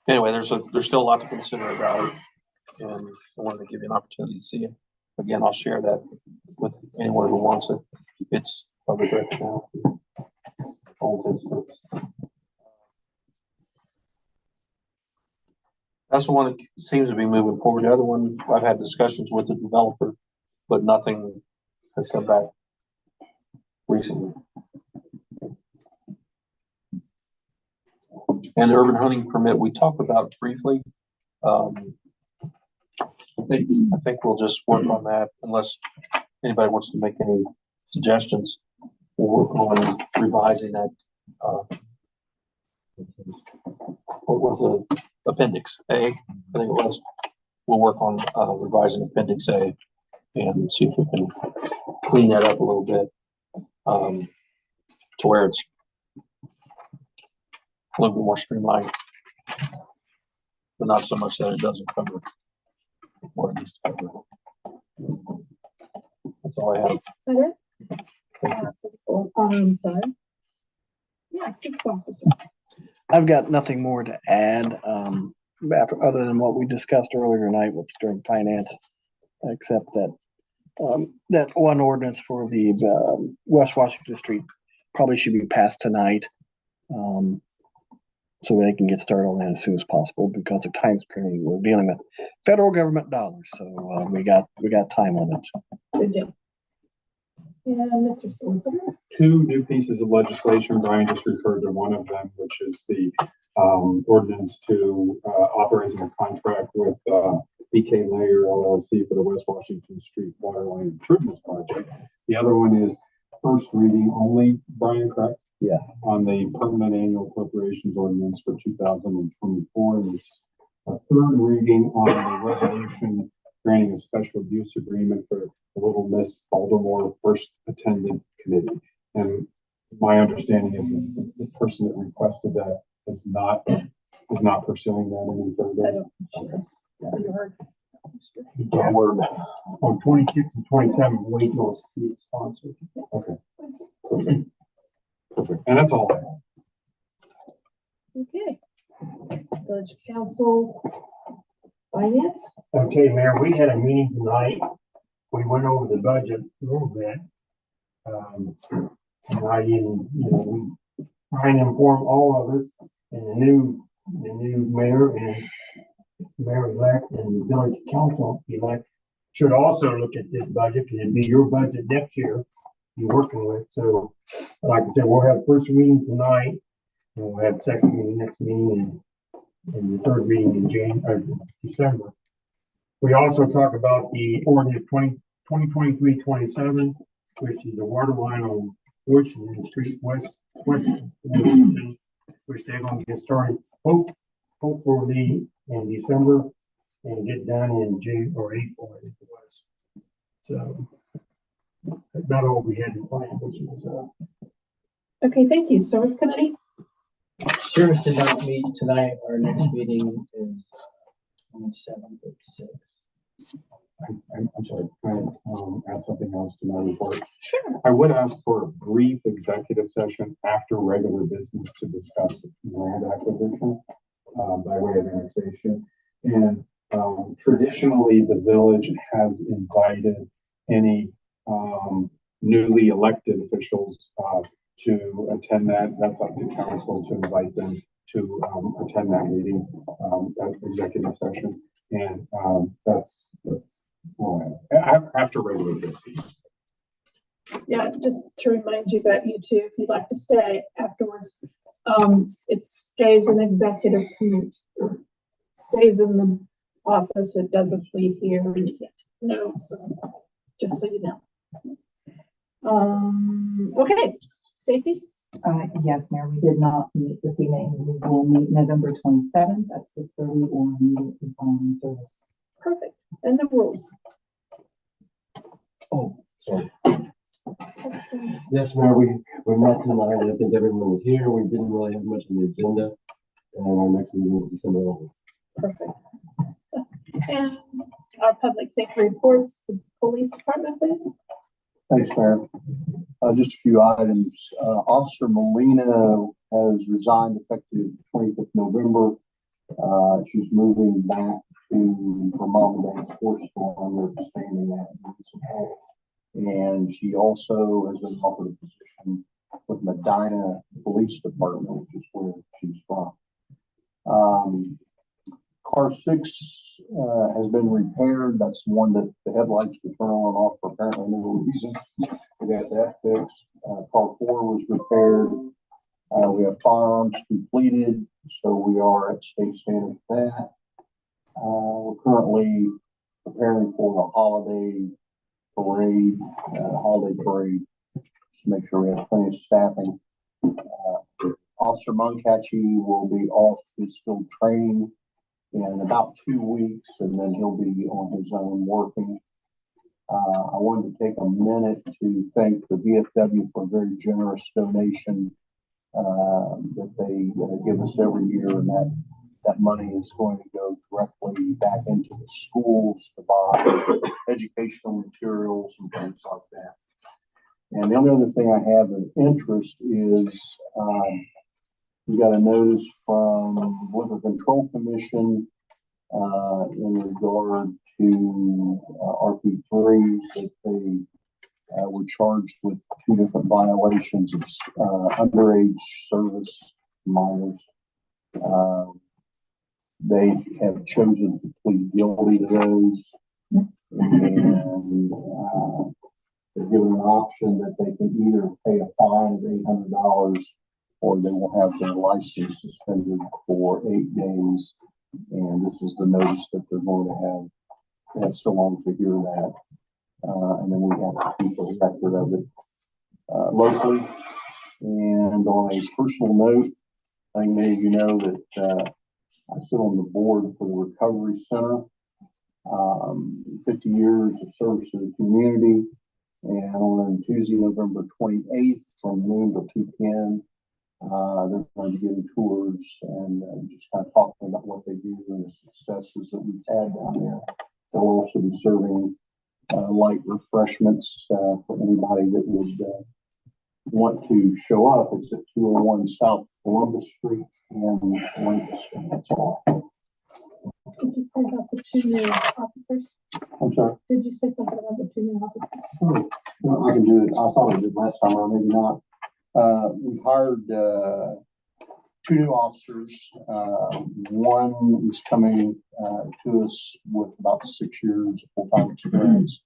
Speaker 1: anyway, there's still a lot to consider about it, and I wanted to give you an opportunity to see it. Again, I'll share that with anyone who wants it. It's public record now. All intents and purposes. That's the one that seems to be moving forward. The other one, I've had discussions with the developer, but nothing has come back recently. And the urban hunting permit we talked about briefly. I think we'll just work on that unless anybody wants to make any suggestions. We'll work on revising that. What was the appendix A? I think it was. We'll work on revising appendix A and see if we can clean that up a little bit to where it's a little bit more streamlined, but not so much that it doesn't cover what it needs to cover. That's all I have.
Speaker 3: Is that it? Fiscal, sorry. Yeah, fiscal officer.
Speaker 10: I've got nothing more to add, other than what we discussed earlier tonight during finance, except that that one ordinance for the West Washington Street probably should be passed tonight, so they can get started on that as soon as possible because of time constraints. We're dealing with federal government dollars, so we got time on it.
Speaker 3: Good deal. And Mr. Solicitor?
Speaker 8: Two new pieces of legislation. Brian just referred to one of them, which is the ordinance to authorizing a contract with BK Layer LLC for the West Washington Street Waterline Improvements Project. The other one is first reading only, Brian, correct?
Speaker 6: Yes.
Speaker 8: On the permanent annual appropriations ordinance for 2024. There's a third reading on the resolution granting a special use agreement for the Little Miss Baltimore First Attendant Committee. And my understanding is the person that requested that is not pursuing that any further.
Speaker 5: On 26 and 27, wait till it's be sponsored.
Speaker 8: Okay. Perfect. Perfect. And that's all I have.
Speaker 3: Okay. Village Council Finance.
Speaker 5: Okay, Mayor, we had a meeting tonight. We went over the budget a little bit. And I didn't, we try and inform all of us and the new mayor and mayor-elect and village council-elect should also look at this budget because it'd be your budget next year you're working with. So, like I said, we'll have first reading tonight, and we'll have second reading next meeting, and the third reading in December. We also talk about the ordinance 2023-27, which is the water line on Washington Street West, which they're going to get started hopefully in December and get done in June or April, I think it was. about all we had in plan, which was,
Speaker 3: Okay, thank you. Service committee?
Speaker 2: Service did not meet tonight. Our next meeting is 27th at 6.
Speaker 8: I'm sorry, can I add something else to my report?
Speaker 3: Sure.
Speaker 8: I would ask for a brief executive session after regular business to discuss land acquisition by way of annexation. And traditionally, the village has invited any newly elected officials to attend that. That's up to council to invite them to attend that meeting, that executive session. And that's after regular business.
Speaker 3: Yeah, just to remind you that you too, if you'd like to stay afterwards, it stays an executive committee, stays in the office. It doesn't leave here and you get notes, just so you know. Okay, safety.
Speaker 9: Yes, Mayor, we did not meet this evening. We will meet November 27th at 6:30 or immediately following service.
Speaker 3: Perfect. And the rules.
Speaker 6: Oh, sorry. Yes, Mayor, we met tonight. I think everyone was here. We didn't really have much on the agenda. And our next meeting is December 11th.
Speaker 3: Perfect. And our public safety reports, the police department, please.
Speaker 1: Thanks, Mayor. Just a few items. Officer Molina has resigned effective 25th November. She's moving back to her mom and dad's horse farm. They're expanding that and some help. And she also has been offered a position with Medina Police Department, which is where she's from. Car 6 has been repaired. That's the one that the headlights were turned on and off for apparently no reason. We got that fixed. Car 4 was repaired. We have firearms completed, so we are at state standard for that. We're currently preparing for the holiday parade to make sure we have plenty of staffing. Officer Munkachi will be off his field training in about 2 weeks, and then he'll be on his own working. I wanted to take a minute to thank the VFW for a very generous donation that they give us every year, and that money is going to go directly back into the schools to buy educational materials and things like that. And the only other thing I have of interest is we got a notice from Liquor Control Commission in regard to RP3s that they were charged with 2 different violations of underage service minors. They have chosen to plead guilty to those, and they're given an option that they can either pay a fine of $800 or they will have their license suspended for 8 days. And this is the notice that they're going to have. They have so long to hear that. And then we have to keep a record of it locally. And on a personal note, I think many of you know that I sit on the board for the Recovery Center. 50 years of service to the community. And on Tuesday, November 28th, from noon to 2 p.m., they're going to be giving tours and just kind of talking about what they do and the successes that we've had down there. They'll also be serving light refreshments for anybody that would want to show up. It's at 201 South Columbus Street in Lancaster. That's all.
Speaker 3: Did you say about the 2 new officers?
Speaker 1: I'm sorry.
Speaker 3: Did you say something about the 2 new officers?
Speaker 1: Well, I can do it. I thought I did last time, or maybe not. We've hired 2 new officers. One is coming to us with about 6 years of full-time experience.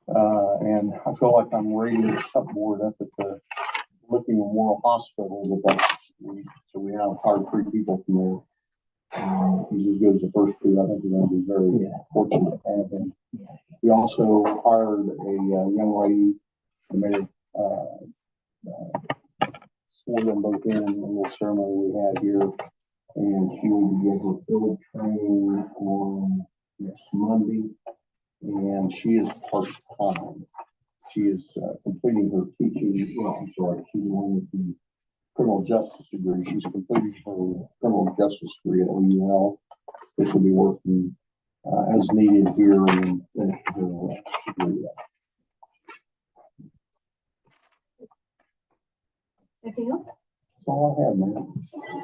Speaker 1: And I feel like I'm rating the cupboard up at the Licking Memorial Hospital, but so we have hired 3 people from there. He's as good as the first 2. I think we're going to be very fortunate to have him. We also hired a young lady, and they swore them both in a little ceremony we had here, and she will be able to field training on next Monday.
Speaker 8: and she is part-time. She is completing her teaching, well, I'm sorry, she's the one with the criminal justice degree. She's completing her criminal justice degree at OUL. This will be working as needed here and then finish her degree.
Speaker 3: Anything else?
Speaker 8: That's all I have, man.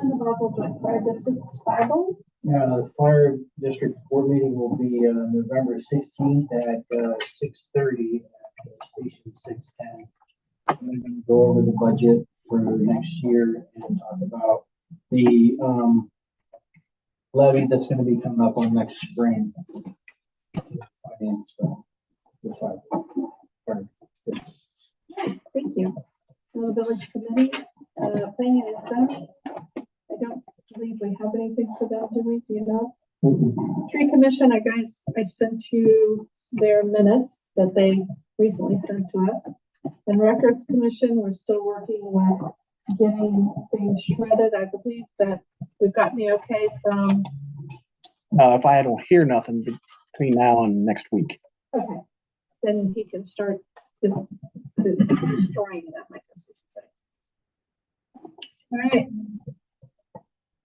Speaker 3: And the Basel Joint Fire District Bible.
Speaker 2: The fire district board meeting will be November 16th at 6:30 at Station 610. We're going to go over the budget for next year and talk about the levy that's going to be coming up on next spring. Finance, the fire.
Speaker 3: Thank you. The village committees, planning and zoning. I don't believe we have anything for that, do we? Do you know? Tree commission, I sent you their minutes that they recently sent to us. And records commission, we're still working with getting things shredded. I believe that we've gotten the okay from.
Speaker 10: If I don't hear nothing between now and next week.
Speaker 3: Okay, then he can start destroying them, I guess we should say. All right.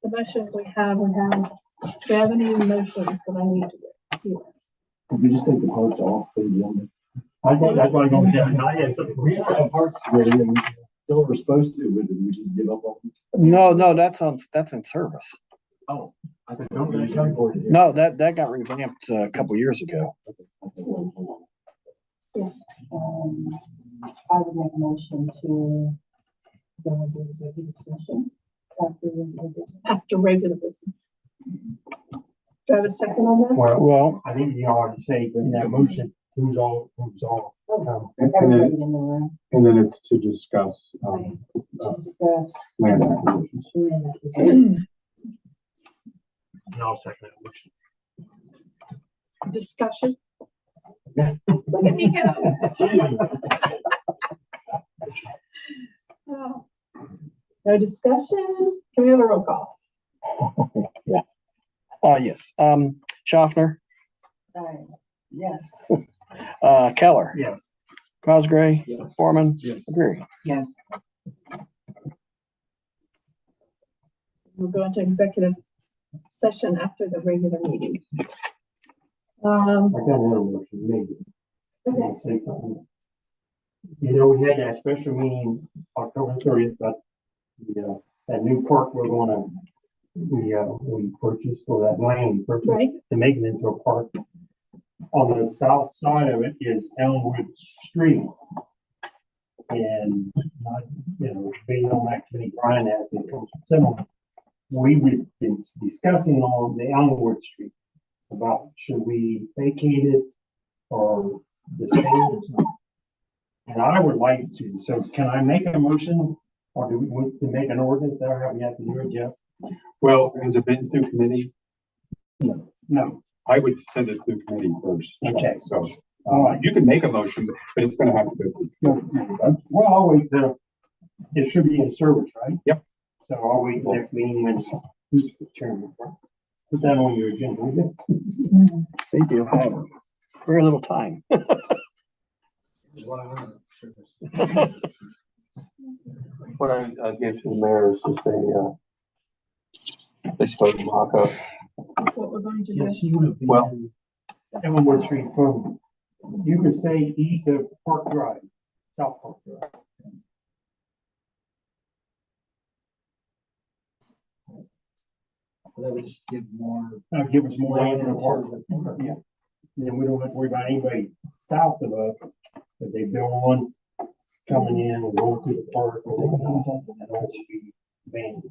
Speaker 3: The motions we have, do we have any motions that I need to do?
Speaker 6: Did we just take the post off the agenda?
Speaker 5: I think that's why I'm going to say, I had some.
Speaker 6: We have parts ready and still we're supposed to, but did we just give up on?
Speaker 10: No, that's in service.
Speaker 6: Oh, I think don't really come for it.
Speaker 10: No, that got revamped a couple years ago.
Speaker 3: Yes.
Speaker 9: I would make a motion to go into executive session
Speaker 3: After regular business. Do I have a second on that?
Speaker 10: Well,
Speaker 5: I think you already say in that motion, who's all.
Speaker 9: everybody in the room
Speaker 8: And then it's to discuss,
Speaker 9: to discuss.
Speaker 8: land acquisitions.
Speaker 9: land acquisition.
Speaker 5: And I'll second that motion.
Speaker 3: Discussion. Look at me go. Oh. No discussion. Can we have a roll call?
Speaker 10: yes. Schaffner,
Speaker 7: Yes.
Speaker 10: Keller,
Speaker 5: Yes.
Speaker 10: Cosgray,
Speaker 4: Yes.
Speaker 10: Foreman,
Speaker 4: Yes.
Speaker 10: Agree.
Speaker 7: Yes.
Speaker 3: We'll go into executive session after the regular meetings.
Speaker 5: I got another motion, maybe.
Speaker 3: Okay.
Speaker 5: Say something. You know, we had that special meeting October 30th, but that new park we're gonna, we purchased, or that land we purchased
Speaker 3: Right.
Speaker 5: to make it into a park. On the south side of it is Elmwood Street. And not, based on that committee Brian has been similar. We've been discussing on the Elmwood Street about should we vacate it or the same or something. And I would like to, so can I make a motion or do we want to make an ordinance or how we have to do it, Jeff?
Speaker 8: Well, has it been through committee?
Speaker 5: No.
Speaker 8: I would send it through committee first.
Speaker 5: Okay.
Speaker 8: So, you can make a motion, but it's gonna have to go through.
Speaker 5: Well, I'll wait till, it should be in service, right?
Speaker 8: Yep.
Speaker 5: So I'll wait till next meeting when, who's the chairman? Put that on your agenda, will you?
Speaker 10: They do have very little time.
Speaker 1: What I gave to the mayor is just they started mock-up.
Speaker 3: That's what we're going to do.
Speaker 5: Yes, you would be.
Speaker 1: Well-
Speaker 5: Elmwood Street from, you could say east of Park Drive, South Park Drive. That would just give more. Give us more land in the park. Yeah. Then we don't have to worry about anybody south of us, that they build on coming in and going through the park or something that also be banned.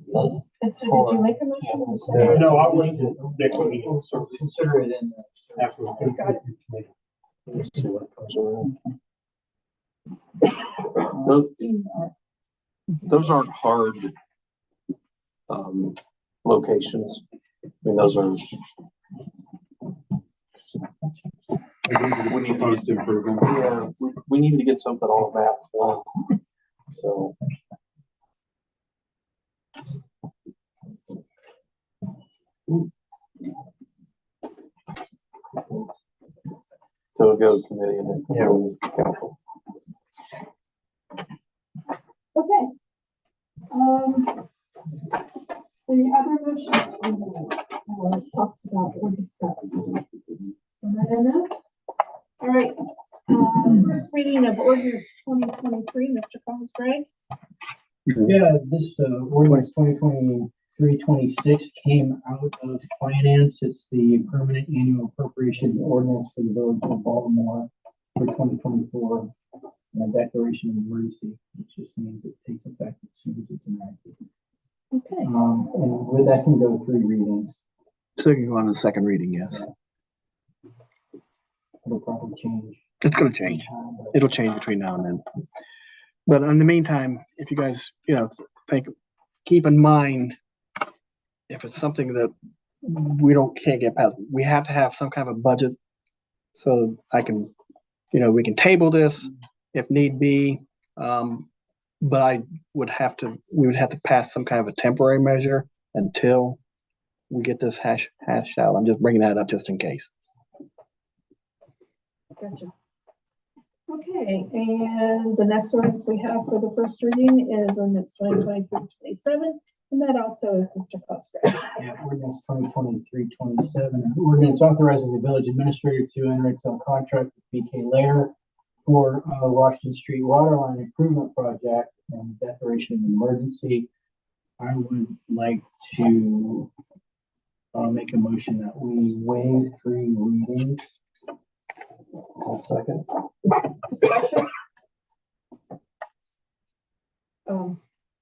Speaker 3: And so did you make a motion? or something?
Speaker 5: No, I wouldn't, they could be.
Speaker 2: Consider it in the.
Speaker 5: After.
Speaker 1: Let's see what comes around. Those aren't hard locations. I mean, those are.
Speaker 8: We need post improvement.
Speaker 1: Yeah, we need to get something on the map for them. So. it'll go to committee and then go to council.
Speaker 3: Okay. Any other motions or talked about or discussed? All right. First reading of ordinance 2023, Mr. Cosgrave.
Speaker 2: Yeah, this ordinance 2023-26 came out of finance. It's the permanent annual appropriation ordinance for the village of Baltimore for 2024. And a declaration of emergency, which just means it takes effect as soon as it's enacted.
Speaker 3: Okay.
Speaker 2: And with that can go 3 readings.
Speaker 10: So you go on the second reading, yes.
Speaker 2: It'll probably change.
Speaker 10: It's gonna change. It'll change between now and then. But in the meantime, if you guys, keep in mind, if it's something that can't get past, we have to have some kind of a budget. So I can, we can table this if need be. But we would have to pass some kind of a temporary measure until we get this hashed out. I'm just bringing that up just in case.
Speaker 3: Gotcha. Okay, and the next ordinance we have for the first reading is ordinance 2023-27, and that also is Mr. Cosgrave.
Speaker 2: Yeah, ordinance 2023-27, an ordinance authorizing the village administrator to enter into a contract with BK Lair for Washington Street Waterline Improvement Project and declaration of emergency. I would like to make a motion that we waive 3 readings.
Speaker 6: I'll second.
Speaker 3: Discussion? Roll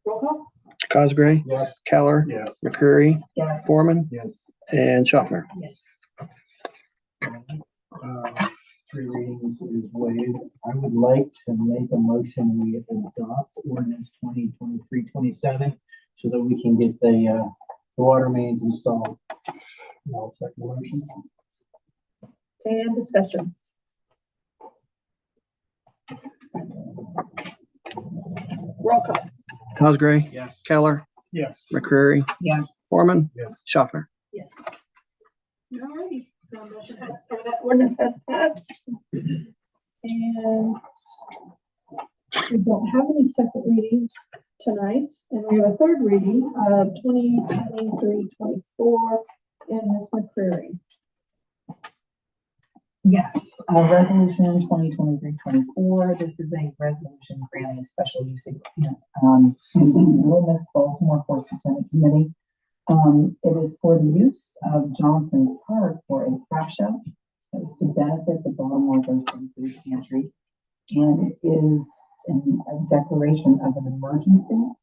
Speaker 3: call?
Speaker 10: Cosgray,
Speaker 2: Yes.
Speaker 10: Keller,
Speaker 8: Yes.
Speaker 10: McCreary,
Speaker 7: Yes.
Speaker 10: Foreman,
Speaker 2: Yes.
Speaker 10: and Schaffner.
Speaker 7: Yes.
Speaker 2: 3 readings is waived. I would like to make a motion we adopt ordinance 2023-27 so that we can get the water mains installed. I'll second the motion.
Speaker 3: And discussion. Roll call.
Speaker 10: Cosgray,
Speaker 2: Yes.
Speaker 10: Keller,
Speaker 8: Yes.
Speaker 10: McCreary,
Speaker 7: Yes.
Speaker 10: Foreman,
Speaker 8: Yes.
Speaker 10: Schaffner.
Speaker 3: Yes. All righty. So motion has, or that ordinance has passed. And we don't have any second readings tonight, and we have a third reading of 2023-24 in Ms. McCreary.
Speaker 9: Yes, resolution 2023-24. This is a resolution granting special use agreement to the Little Miss Baltimore Forest Lieutenant Committee. It is for the use of Johnson Park for a craft show. It was to benefit the Baltimore Roasting Food Pantry, and it is a declaration of an emergency.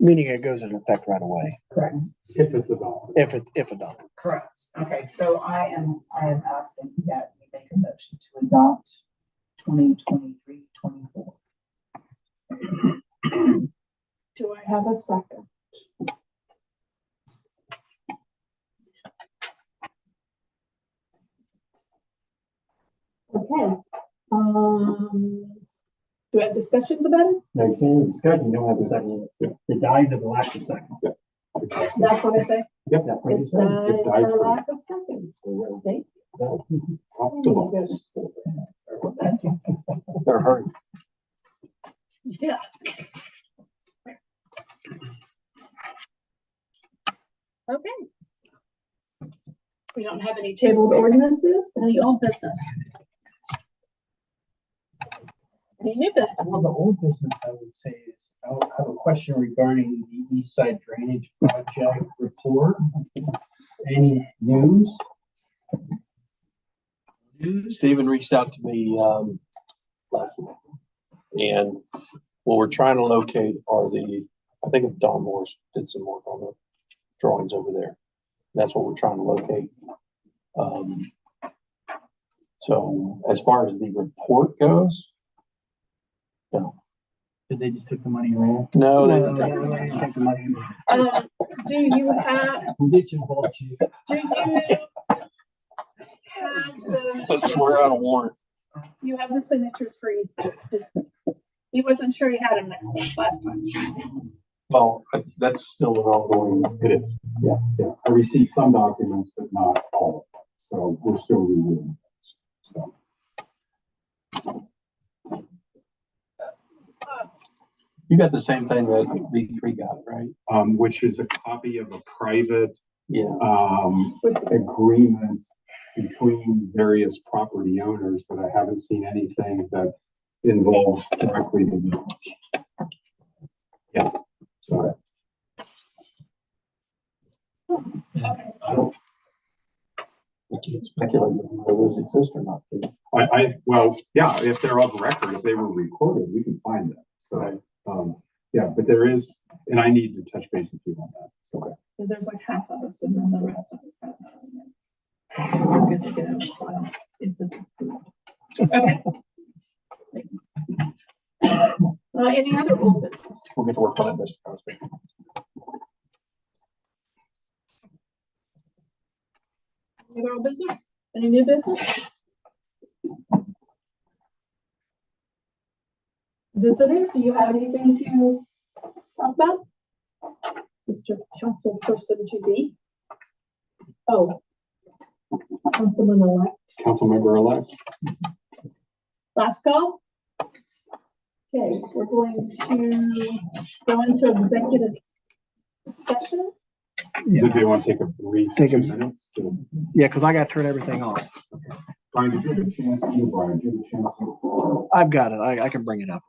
Speaker 10: Meaning it goes into effect right away,
Speaker 9: Correct.
Speaker 8: If it's adopted.
Speaker 10: if adopted.
Speaker 9: Correct. Okay, so I am asking that we make a motion to adopt 2023-24.
Speaker 3: Do I have a second? Okay. Do we have discussions about it?
Speaker 5: No, you can't discuss, you don't have a second. It dies at the lack of second.
Speaker 3: That's what I say.
Speaker 5: Yep, that's what you
Speaker 3: It
Speaker 5: said. It
Speaker 3: dies
Speaker 5: dies
Speaker 3: for
Speaker 5: for-
Speaker 3: lack of seconds. Thank
Speaker 8: Off the book.
Speaker 3: you.
Speaker 1: They're hurry.
Speaker 3: Yeah. Okay. We don't have any tabled ordinances, any old business? Any new
Speaker 2: Well,
Speaker 3: business?
Speaker 2: the old business I would say is, I have a question regarding the East Side Drainage Project report. Any news?
Speaker 1: Stephen reached out to me, last week. And what we're trying to locate are I think Don Morris did some work on the drawings over there. That's what we're trying to locate. So as far as the report goes, no.
Speaker 2: Did they just took the money and ran?
Speaker 1: No, they
Speaker 10: No,
Speaker 1: didn't.
Speaker 10: they didn't take the money.
Speaker 3: Do you have,
Speaker 2: Who did you involve, Chief?
Speaker 3: do you have
Speaker 1: I swear on a warrant.
Speaker 3: you have the signatures for easements? He wasn't sure he had them next week last time.
Speaker 1: Well, that's still an ongoing.
Speaker 8: It is. Yeah. I received some documents, but not all. So we're still reviewing.
Speaker 1: You got the same thing that V3 got, right?
Speaker 8: Which is a copy of a private,
Speaker 1: Yeah.
Speaker 8: agreement between various property owners, but I haven't seen anything that involves directly the village. Yeah, so.
Speaker 1: We can't speculate whether those exist or not.
Speaker 8: Well, yeah, if they're of record, if they were recorded, we can find them. So, yeah, but there is, and I need to touch base with you on that. Okay.
Speaker 3: So there's like half of us and then the rest of us have that. We're good to go. If it's approved. Okay. Any other old business?
Speaker 1: We'll get to work on it, Mr. Crosby.
Speaker 3: Any other old business? Any new business? Visitors, do you have anything to talk about? Mr. Council Person to be? Oh. Councilman-elect.
Speaker 8: Councilmember-elect.
Speaker 3: Last call? Okay, we're going to go into executive session.
Speaker 8: Did they want to take a brief
Speaker 10: Take a-
Speaker 8: 2 minutes?
Speaker 10: Yeah, because I got to turn everything off.
Speaker 8: Brian, did you have a chance? You, Brian, did you have a chance?
Speaker 10: I've got it. I can bring it up.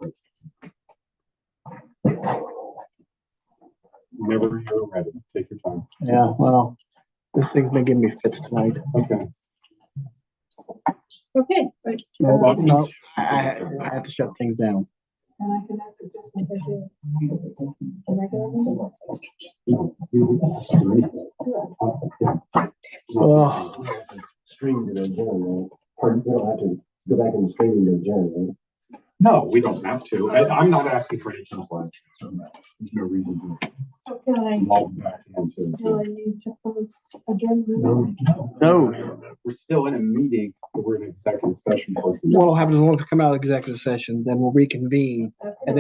Speaker 8: Whenever you're ready, take your time.
Speaker 10: Yeah, well, this thing's been giving me fits tonight.
Speaker 8: Okay.
Speaker 3: Okay, right.
Speaker 10: No, I have to shut things down.
Speaker 3: And I can have to just like I do. Can I go?
Speaker 10: Oh,
Speaker 6: Stream to adjourn, right? Pardon, we don't have to go back in the streaming to adjourn, right?
Speaker 8: No, we don't have to. I'm not asking for any council action, so no, there's no reason to
Speaker 3: So can I,
Speaker 8: log back into.
Speaker 3: do I need to post adjournment?
Speaker 10: no.
Speaker 8: We're still in a meeting, but we're in executive session portion.
Speaker 10: What'll happen is we'll come out of executive session, then we'll reconvene.
Speaker 3: Okay.
Speaker 10: And